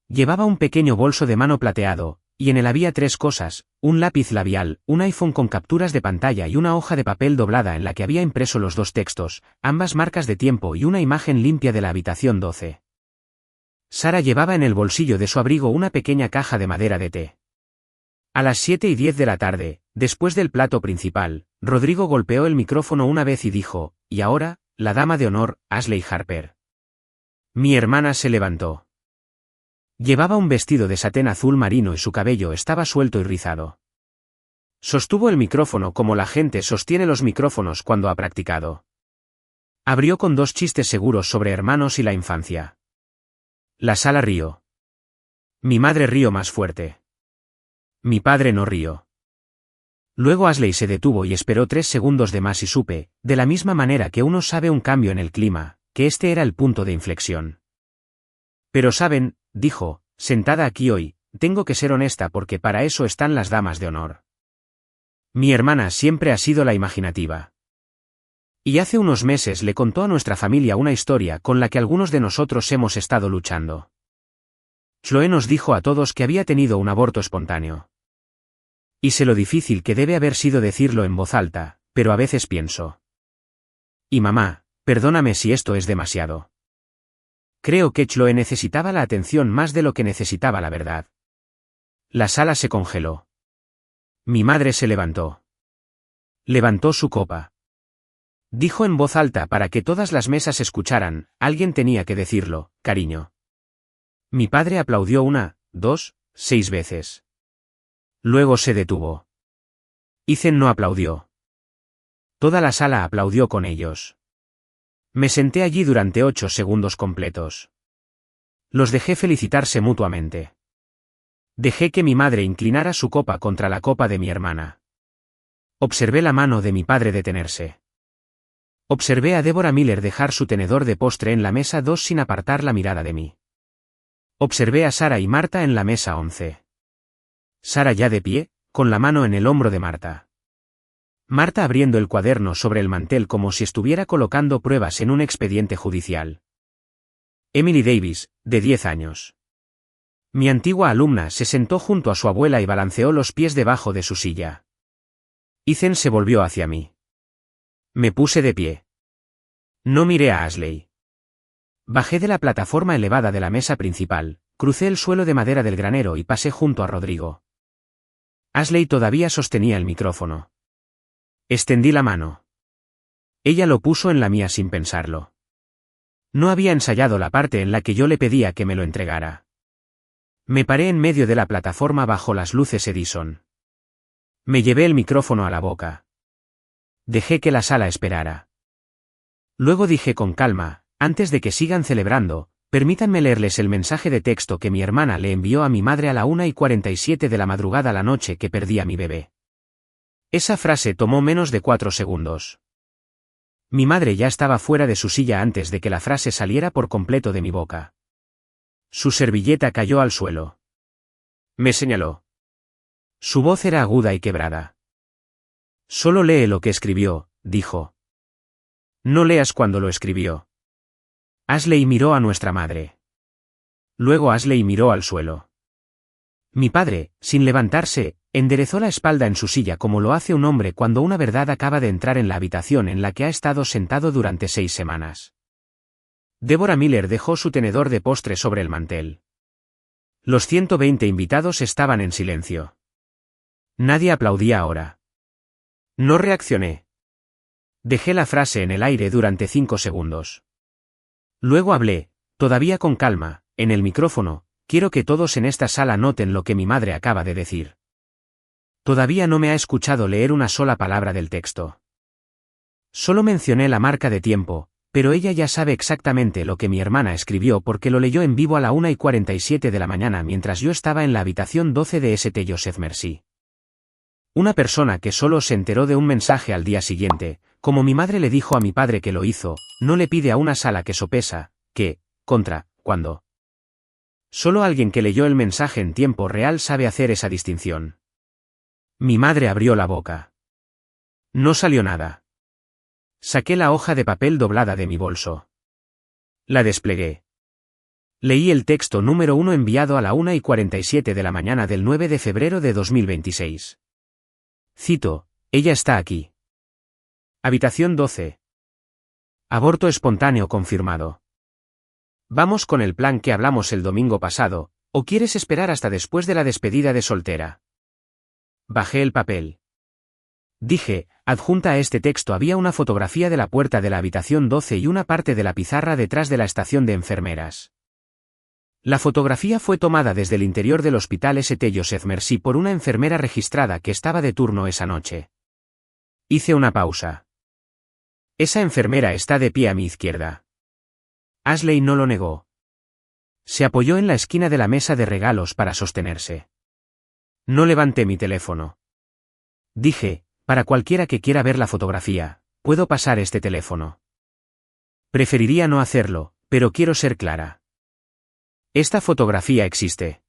Llevaba un pequeño bolso de mano plateado, y en él había 3 cosas: un lápiz labial, un iPhone con capturas de pantalla y una hoja de papel doblada en la que había impreso los 2 textos, ambas marcas de tiempo y una imagen limpia de la habitación 12. Sara llevaba en el bolsillo de su abrigo una pequeña caja de madera de té. A las 7:10 de la tarde, después del plato principal, Rodrigo golpeó el micrófono una vez y dijo: «Y ahora, la dama de honor, Ashley Harper». Mi hermana se levantó. Llevaba un vestido de satén azul marino y su cabello estaba suelto y rizado. Sostuvo el micrófono como la gente sostiene los micrófonos cuando ha practicado. Abrió con 2 chistes seguros sobre hermanos y la infancia. La sala rió. Mi madre rió más fuerte. Mi padre no rió. Luego Ashley se detuvo y esperó 3 segundos de más y supe, de la misma manera que uno sabe un cambio en el clima, que este era el punto de inflexión. Pero saben, dijo, sentada aquí hoy, tengo que ser honesta porque para eso están las damas de honor. Mi hermana siempre ha sido la imaginativa. Y hace unos meses le contó a nuestra familia una historia con la que algunos de nosotros hemos estado luchando. Chloe nos dijo a todos que había tenido un aborto espontáneo. Y sé lo difícil que debe haber sido decirlo en voz alta, pero a veces pienso. Y mamá, perdóname si esto es demasiado. Creo que Chloe necesitaba la atención más de lo que necesitaba la verdad. La sala se congeló. Mi madre se levantó. Levantó su copa. Dijo en voz alta para que todas las mesas escucharan: alguien tenía que decirlo, cariño. Mi padre aplaudió 1, 2, 6 veces. Luego se detuvo. Ethan no aplaudió. Toda la sala aplaudió con ellos. Me senté allí durante 8 segundos completos. Los dejé felicitarse mutuamente. Dejé que mi madre inclinara su copa contra la copa de mi hermana. Observé la mano de mi padre detenerse. Observé a Deborah Miller dejar su tenedor de postre en la mesa 2 sin apartar la mirada de mí. Observé a Sara y Marta en la mesa 11. Sara ya de pie, con la mano en el hombro de Marta. Marta abriendo el cuaderno sobre el mantel como si estuviera colocando pruebas en un expediente judicial. Emily Davis, de 10 años. Mi antigua alumna se sentó junto a su abuela y balanceó los pies debajo de su silla. Ethan se volvió hacia mí. Me puse de pie. No miré a Ashley. Bajé de la plataforma elevada de la mesa principal, crucé el suelo de madera del granero y pasé junto a Rodrigo. Ashley todavía sostenía el micrófono. Extendí la mano. Ella lo puso en la mía sin pensarlo. No había ensayado la parte en la que yo le pedía que me lo entregara. Me paré en medio de la plataforma bajo las luces Edison. Me llevé el micrófono a la boca. Dejé que la sala esperara. Luego dije con calma: antes de que sigan celebrando, permítanme leerles el mensaje de texto que mi hermana le envió a mi madre a la 1:47 de la madrugada la noche que perdí a mi bebé. Esa frase tomó menos de 4 segundos. Mi madre ya estaba fuera de su silla antes de que la frase saliera por completo de mi boca. Su servilleta cayó al suelo. Me señaló. Su voz era aguda y quebrada. Solo lee lo que escribió, dijo. No leas cuando lo escribió. Ashley miró a nuestra madre. Luego Ashley miró al suelo. Mi padre, sin levantarse, enderezó la espalda en su silla como lo hace un hombre cuando una verdad acaba de entrar en la habitación en la que ha estado sentado durante 6 semanas. Deborah Miller dejó su tenedor de postre sobre el mantel. Los 120 invitados estaban en silencio. Nadie aplaudía ahora. No reaccioné. Dejé la frase en el aire durante 5 segundos. Luego hablé, todavía con calma, en el micrófono: quiero que todos en esta sala noten lo que mi madre acaba de decir. Todavía no me ha escuchado leer una sola palabra del texto. Solo mencioné la marca de tiempo, pero ella ya sabe exactamente lo que mi hermana escribió porque lo leyó en vivo a la 1:47 de la mañana mientras yo estaba en la habitación 12 de St. Joseph Mercy. Una persona que solo se enteró de un mensaje al día siguiente, como mi madre le dijo a mi padre que lo hizo, no le pide a una sala que sopesa, cuando. Solo alguien que leyó el mensaje en tiempo real sabe hacer esa distinción. Mi madre abrió la boca. No salió nada. Saqué la hoja de papel doblada de mi bolso. La desplegué. Leí el texto número 1 enviado a la 1:47 de la mañana del 9 de febrero de 2026. Cito, ella está aquí. Habitación 12. Aborto espontáneo confirmado. ¿Vamos con el plan que hablamos el domingo pasado, o quieres esperar hasta después de la despedida de soltera? Bajé el papel. Dije, adjunta a este texto había una fotografía de la puerta de la habitación 12 y una parte de la pizarra detrás de la estación de enfermeras. La fotografía fue tomada desde el interior del hospital St. Joseph Mercy por una enfermera registrada que estaba de turno esa noche. Hice una pausa. Esa enfermera está de pie a mi izquierda. Ashley no lo negó. Se apoyó en la esquina de la mesa de regalos para sostenerse. No levanté mi teléfono. Dije, para cualquiera que quiera ver la fotografía, puedo pasar este teléfono. Preferiría no hacerlo, pero quiero ser clara. Esta fotografía existe.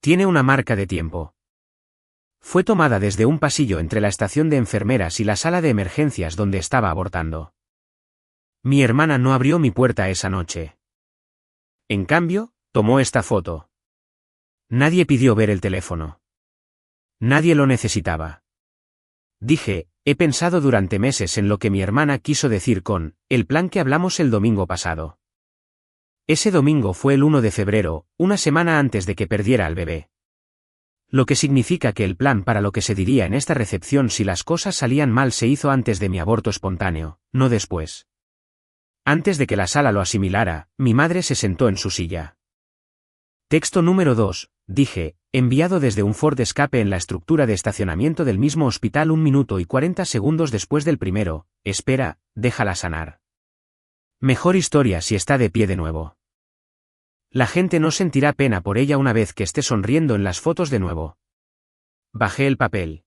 Tiene una marca de tiempo. Fue tomada desde un pasillo entre la estación de enfermeras y la sala de emergencias donde estaba abortando. Mi hermana no abrió mi puerta esa noche. En cambio, tomó esta foto. Nadie pidió ver el teléfono. Nadie lo necesitaba. Dije, he pensado durante meses en lo que mi hermana quiso decir con el plan que hablamos el domingo pasado. Ese domingo fue el 1 de febrero, una semana antes de que perdiera al bebé. Lo que significa que el plan para lo que se diría en esta recepción si las cosas salían mal se hizo antes de mi aborto espontáneo, no después. Antes de que la sala lo asimilara, mi madre se sentó en su silla. Texto número 2, dije, enviado desde un Ford Escape en la estructura de estacionamiento del mismo hospital 1 minuto y 40 segundos después del primero, espera, déjala sanar. Mejor historia si está de pie de nuevo. La gente no sentirá pena por ella una vez que esté sonriendo en las fotos de nuevo. Bajé el papel.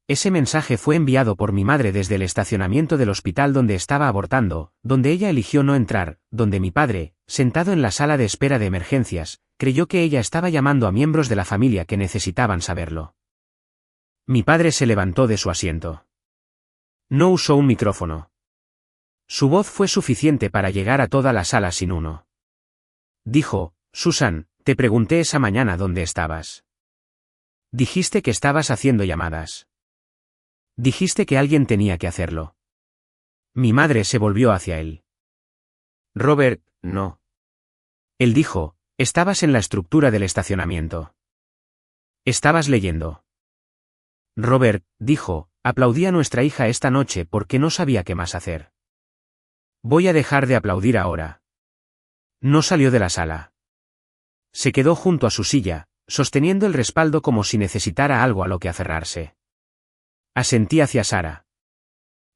Ese mensaje fue enviado por mi madre desde el estacionamiento del hospital donde estaba abortando, donde ella eligió no entrar, donde mi padre, sentado en la sala de espera de emergencias, creyó que ella estaba llamando a miembros de la familia que necesitaban saberlo. Mi padre se levantó de su asiento. No usó un micrófono. Su voz fue suficiente para llegar a toda la sala sin uno. Dijo, Susan, te pregunté esa mañana dónde estabas. Dijiste que estabas haciendo llamadas. Dijiste que alguien tenía que hacerlo. Mi madre se volvió hacia él. Robert, no. Él dijo, estabas en la estructura del estacionamiento. Estabas leyendo. Robert, dijo, aplaudí a nuestra hija esta noche porque no sabía qué más hacer. Voy a dejar de aplaudir ahora. No salió de la sala. Se quedó junto a su silla, sosteniendo el respaldo como si necesitara algo a lo que aferrarse. Asentí hacia Sara.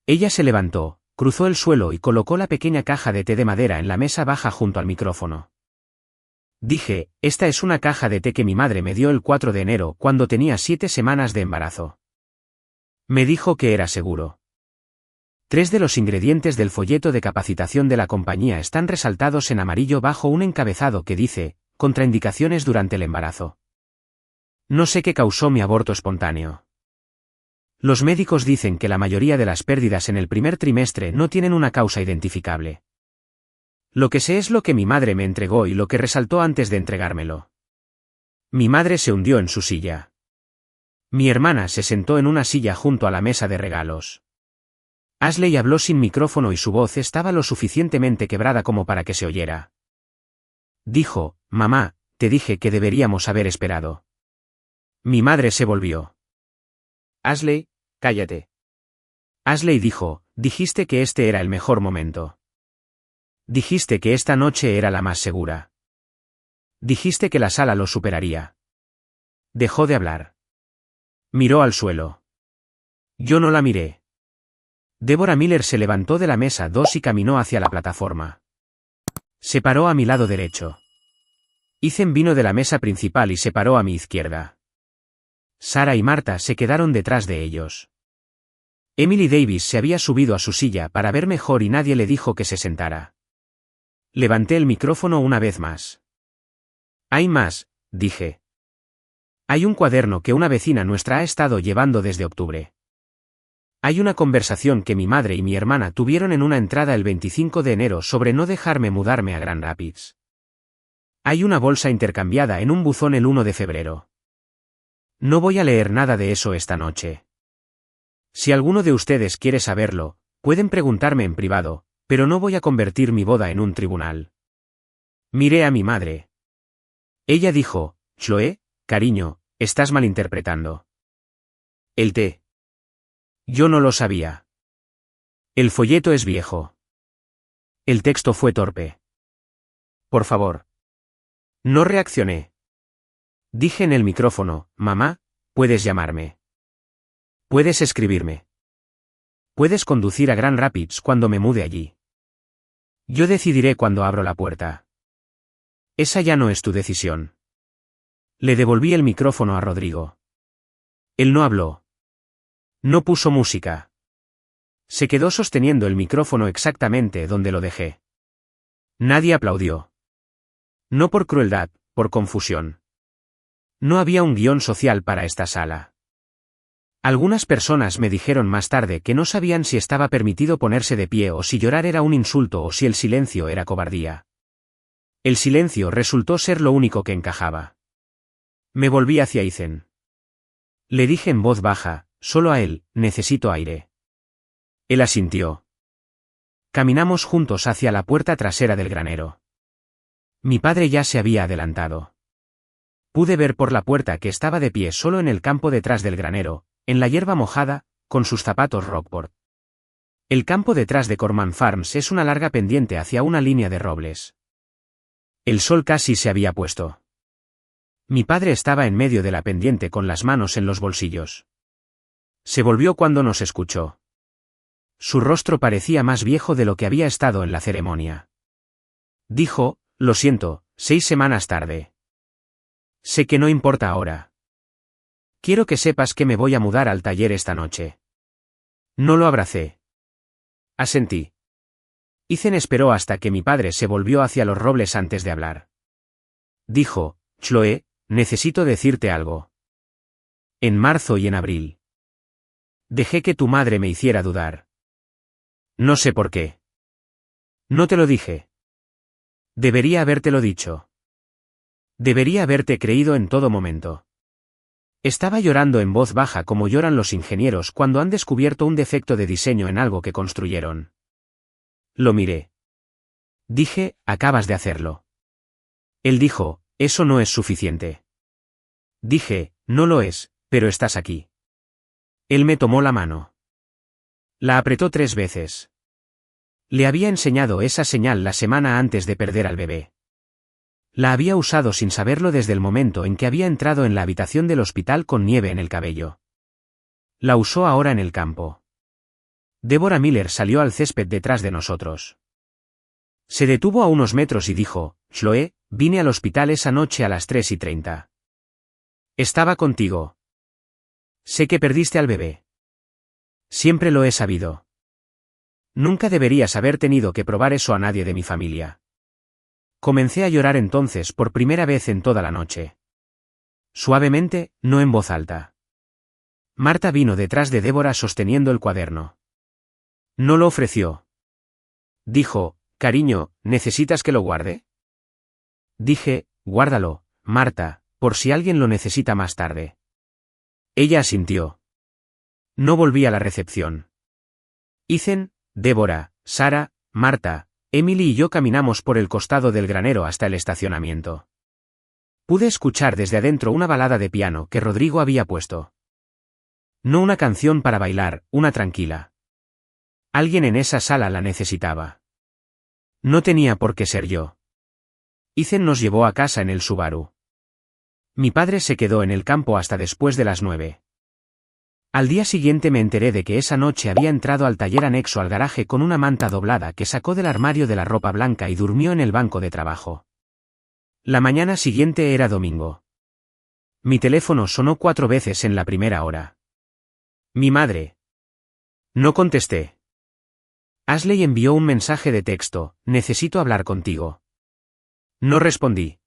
Ella se levantó, cruzó el suelo y colocó la pequeña caja de té de madera en la mesa baja junto al micrófono. Dije, esta es una caja de té que mi madre me dio el 4 de enero cuando tenía 7 semanas de embarazo. Me dijo que era seguro. 3 de los ingredientes del folleto de capacitación de la compañía están resaltados en amarillo bajo un encabezado que dice, contraindicaciones durante el embarazo. No sé qué causó mi aborto espontáneo. Los médicos dicen que la mayoría de las pérdidas en el primer trimestre no tienen una causa identificable. Lo que sé es lo que mi madre me entregó y lo que resaltó antes de entregármelo. Mi madre se hundió en su silla. Mi hermana se sentó en una silla junto a la mesa de regalos. Ashley habló sin micrófono y su voz estaba lo suficientemente quebrada como para que se oyera. Dijo, mamá, te dije que deberíamos haber esperado. Mi madre se volvió. Ashley, cállate. Ashley dijo, dijiste que este era el mejor momento. Dijiste que esta noche era la más segura. Dijiste que la sala lo superaría. Dejó de hablar. Miró al suelo. Yo no la miré. Deborah Miller se levantó de la mesa 2 y caminó hacia la plataforma. Se paró a mi lado derecho. Ethan vino de la mesa principal y se paró a mi izquierda. Sarah y Marta se quedaron detrás de ellos. Emily Davis se había subido a su silla para ver mejor y nadie le dijo que se sentara. Levanté el micrófono una vez más. Hay más, dije. Hay un cuaderno que una vecina nuestra ha estado llevando desde octubre. Hay una conversación que mi madre y mi hermana tuvieron en una entrada el 25 de enero sobre no dejarme mudarme a Grand Rapids. Hay una bolsa intercambiada en un buzón el 1 de febrero. No voy a leer nada de eso esta noche. Si alguno de ustedes quiere saberlo, pueden preguntarme en privado, pero no voy a convertir mi boda en un tribunal. Miré a mi madre. Ella dijo, Chloe, cariño, estás malinterpretando. El té. Yo no lo sabía. El folleto es viejo. El texto fue torpe. Por favor. No reaccioné. Dije en el micrófono, mamá, puedes llamarme. Puedes escribirme. Puedes conducir a Grand Rapids cuando me mude allí. Yo decidiré cuando abro la puerta. Esa ya no es tu decisión. Le devolví el micrófono a Rodrigo. Él no habló. No puso música. Se quedó sosteniendo el micrófono exactamente donde lo dejé. Nadie aplaudió. No por crueldad, por confusión. No había un guión social para esta sala. Algunas personas me dijeron más tarde que no sabían si estaba permitido ponerse de pie o si llorar era un insulto o si el silencio era cobardía. El silencio resultó ser lo único que encajaba. Me volví hacia Ethan. Le dije en voz baja, solo a él, necesito aire. Él asintió. Caminamos juntos hacia la puerta trasera del granero. Mi padre ya se había adelantado. Pude ver por la puerta que estaba de pie solo en el campo detrás del granero, en la hierba mojada, con sus zapatos Rockport. El campo detrás de Corman Farms es una larga pendiente hacia una línea de robles. El sol casi se había puesto. Mi padre estaba en medio de la pendiente con las manos en los bolsillos. Se volvió cuando nos escuchó. Su rostro parecía más viejo de lo que había estado en la ceremonia. Dijo, lo siento, 6 semanas tarde. Sé que no importa ahora. Quiero que sepas que me voy a mudar al taller esta noche. No lo abracé. Asentí. Ethan esperó hasta que mi padre se volvió hacia los robles antes de hablar. Dijo, Chloe, necesito decirte algo. En marzo y en abril. Dejé que tu madre me hiciera dudar. No sé por qué. No te lo dije. Debería habértelo dicho. Debería haberte creído en todo momento. Estaba llorando en voz baja como lloran los ingenieros cuando han descubierto un defecto de diseño en algo que construyeron. Lo miré. Dije, acabas de hacerlo. Él dijo, eso no es suficiente. Dije, no lo es, pero estás aquí. Él me tomó la mano. La apretó 3 veces. Le había enseñado esa señal la semana antes de perder al bebé. La había usado sin saberlo desde el momento en que había entrado en la habitación del hospital con nieve en el cabello. La usó ahora en el campo. Deborah Miller salió al césped detrás de nosotros. Se detuvo a unos metros y dijo, Chloe, vine al hospital esa noche a las 3:30. Estaba contigo. Sé que perdiste al bebé. Siempre lo he sabido. Nunca deberías haber tenido que probar eso a nadie de mi familia. Comencé a llorar entonces por primera vez en toda la noche. Suavemente, no en voz alta. Marta vino detrás de Deborah sosteniendo el cuaderno. No lo ofreció. Dijo, cariño, ¿necesitas que lo guarde? Dije, guárdalo, Marta, por si alguien lo necesita más tarde. Ella asintió. No volví a la recepción. Ethan, Deborah, Sarah, Marta, Emily y yo caminamos por el costado del granero hasta el estacionamiento. Pude escuchar desde adentro una balada de piano que Rodrigo había puesto. No una canción para bailar, una tranquila. Alguien en esa sala la necesitaba. No tenía por qué ser yo. Ethan nos llevó a casa en el Subaru. Mi padre se quedó en el campo hasta después de las 9. Al día siguiente me enteré de que esa noche había entrado al taller anexo al garaje con una manta doblada que sacó del armario de la ropa blanca y durmió en el banco de trabajo. La mañana siguiente era domingo. Mi teléfono sonó 4 veces en la primera hora. Mi madre. No contesté. Ashley envió un mensaje de texto: necesito hablar contigo. No respondí.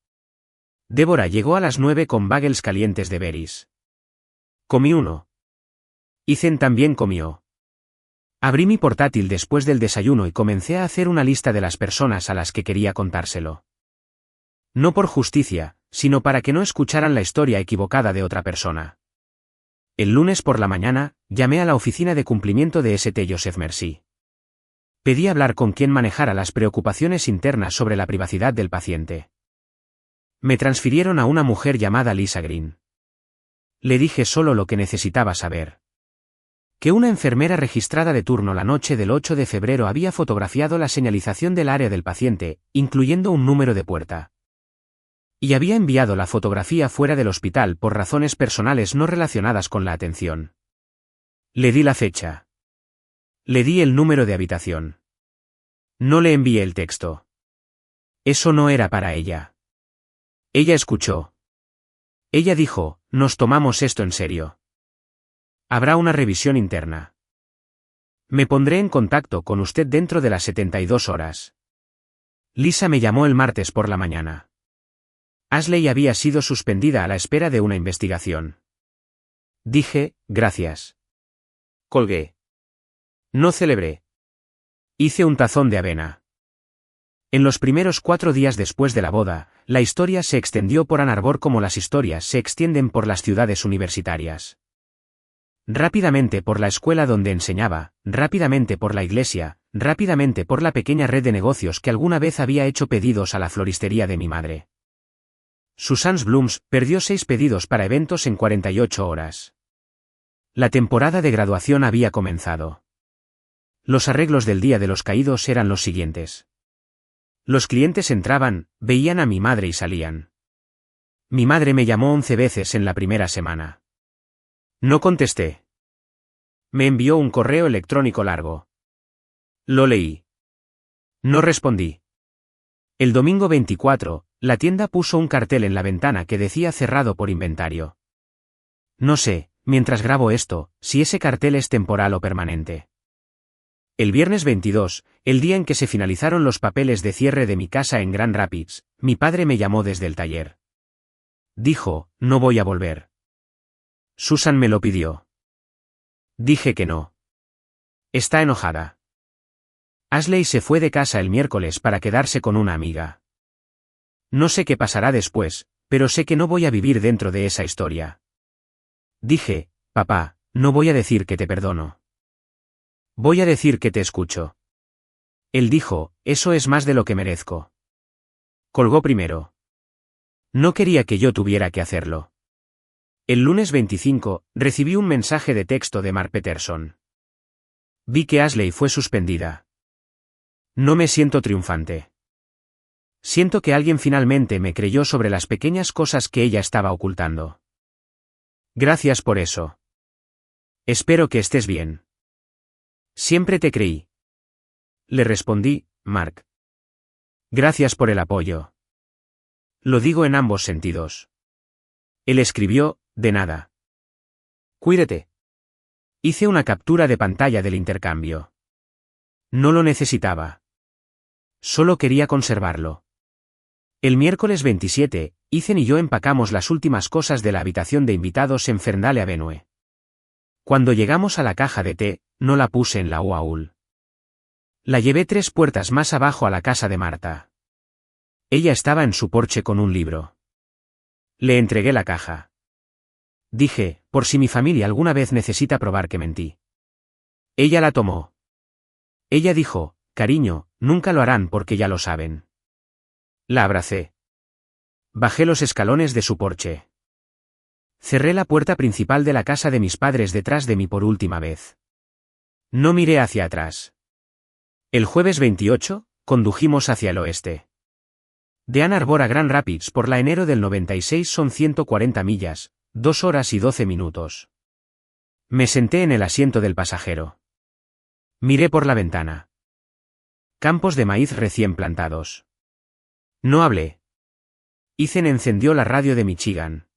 Débora llegó a las 9 con bagels calientes de Berries. Comí uno. Ethan también comió. Abrí mi portátil después del desayuno y comencé a hacer una lista de las personas a las que quería contárselo. No por justicia, sino para que no escucharan la historia equivocada de otra persona. El lunes por la mañana, llamé a la oficina de cumplimiento de St. Joseph Mercy. Pedí hablar con quien manejara las preocupaciones internas sobre la privacidad del paciente. Me transfirieron a una mujer llamada Lisa Green. Le dije solo lo que necesitaba saber. Que una enfermera registrada de turno la noche del 8 de febrero había fotografiado la señalización del área del paciente, incluyendo un número de puerta. Y había enviado la fotografía fuera del hospital por razones personales no relacionadas con la atención. Le di la fecha. Le di el número de habitación. No le envié el texto. Eso no era para ella. Ella escuchó. Ella dijo: nos tomamos esto en serio. Habrá una revisión interna. Me pondré en contacto con usted dentro de las 72 horas. Lisa me llamó el martes por la mañana. Ashley había sido suspendida a la espera de una investigación. Dije: gracias. Colgué. No celebré. Hice un tazón de avena. En los primeros 4 días después de la boda, la historia se extendió por Ann Arbor como las historias se extienden por las ciudades universitarias. Rápidamente por la escuela donde enseñaba, rápidamente por la iglesia, rápidamente por la pequeña red de negocios que alguna vez había hecho pedidos a la floristería de mi madre. Susan's Blooms perdió 6 pedidos para eventos en 48 horas. La temporada de graduación había comenzado. Los arreglos del Día de los Caídos eran los siguientes. Los clientes entraban, veían a mi madre y salían. Mi madre me llamó 11 veces en la primera semana. No contesté. Me envió un correo electrónico largo. Lo leí. No respondí. El domingo 24, la tienda puso un cartel en la ventana que decía cerrado por inventario. No sé, mientras grabo esto, si ese cartel es temporal o permanente. El viernes 22, el día en que se finalizaron los papeles de cierre de mi casa en Grand Rapids, mi padre me llamó desde el taller. Dijo: no voy a volver. Susan me lo pidió. Dije que no. Está enojada. Ashley se fue de casa el miércoles para quedarse con una amiga. No sé qué pasará después, pero sé que no voy a vivir dentro de esa historia. Dije: papá, no voy a decir que te perdono. Voy a decir que te escucho. Él dijo: eso es más de lo que merezco. Colgó primero. No quería que yo tuviera que hacerlo. El lunes 25, recibí un mensaje de texto de Mark Peterson. Vi que Ashley fue suspendida. No me siento triunfante. Siento que alguien finalmente me creyó sobre las pequeñas cosas que ella estaba ocultando. Gracias por eso. Espero que estés bien. Siempre te creí. Le respondí: Mark. Gracias por el apoyo. Lo digo en ambos sentidos. Él escribió: de nada. Cuídate. Hice una captura de pantalla del intercambio. No lo necesitaba. Solo quería conservarlo. El miércoles 27, Ethan y yo empacamos las últimas cosas de la habitación de invitados en Ferndale Avenue. Cuando llegamos a la caja de té, no la puse en la UAUL. La llevé 3 puertas más abajo a la casa de Marta. Ella estaba en su porche con un libro. Le entregué la caja. Dije: por si mi familia alguna vez necesita probar que mentí. Ella la tomó. Ella dijo: cariño, nunca lo harán porque ya lo saben. La abracé. Bajé los escalones de su porche. Cerré la puerta principal de la casa de mis padres detrás de mí por última vez. No miré hacia atrás. El jueves 28, condujimos hacia el oeste. De Ann Arbor a Grand Rapids por la enero del 96 son 140 millas, 2 horas y 12 minutos. Me senté en el asiento del pasajero. Miré por la ventana. Campos de maíz recién plantados. No hablé. Ethan encendió la radio de Michigan.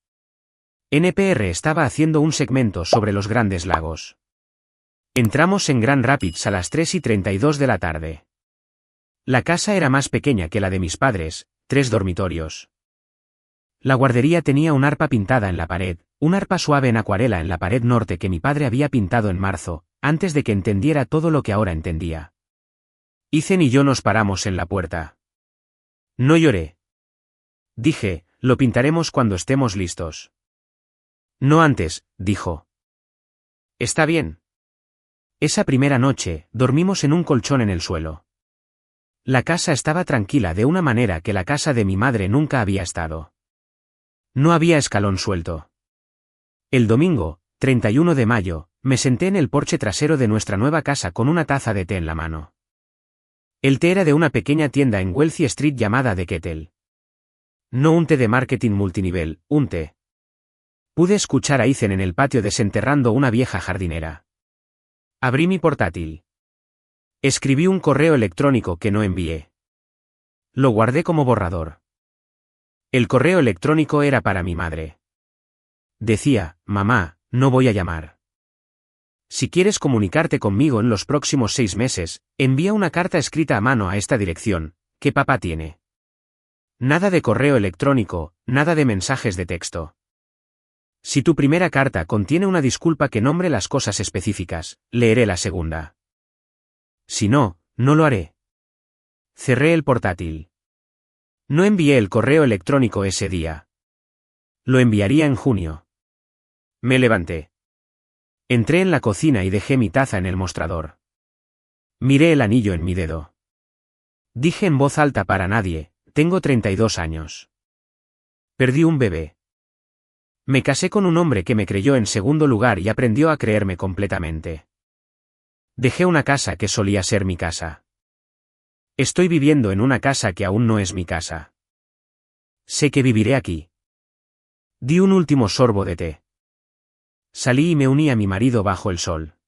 NPR estaba haciendo un segmento sobre los Grandes Lagos. Entramos en Grand Rapids a las 3:32 de la tarde. La casa era más pequeña que la de mis padres, 3 dormitorios. La guardería tenía un arpa pintada en la pared, un arpa suave en acuarela en la pared norte que mi padre había pintado en marzo, antes de que entendiera todo lo que ahora entendía. Ethan y yo nos paramos en la puerta. No lloré. Dije, lo pintaremos cuando estemos listos. No antes, dijo. Está bien. Esa primera noche, dormimos en un colchón en el suelo. La casa estaba tranquila de una manera que la casa de mi madre nunca había estado. No había escalón suelto. El domingo, 31 de mayo, me senté en el porche trasero de nuestra nueva casa con una taza de té en la mano. El té era de una pequeña tienda en Wealthy Street llamada The Kettle. No un té de marketing multinivel, un té. Pude escuchar a Ethan en el patio desenterrando una vieja jardinera. Abrí mi portátil. Escribí un correo electrónico que no envié. Lo guardé como borrador. El correo electrónico era para mi madre. Decía, mamá, no voy a llamar. Si quieres comunicarte conmigo en los próximos 6 meses, envía una carta escrita a mano a esta dirección, que papá tiene. Nada de correo electrónico, nada de mensajes de texto. Si tu primera carta contiene una disculpa que nombre las cosas específicas, leeré la segunda. Si no, no lo haré. Cerré el portátil. No envié el correo electrónico ese día. Lo enviaría en junio. Me levanté. Entré en la cocina y dejé mi taza en el mostrador. Miré el anillo en mi dedo. Dije en voz alta para nadie, tengo 32 años. Perdí un bebé. Me casé con un hombre que me creyó en segundo lugar y aprendió a creerme completamente. Dejé una casa que solía ser mi casa. Estoy viviendo en una casa que aún no es mi casa. Sé que viviré aquí. Di un último sorbo de té. Salí y me uní a mi marido bajo el sol.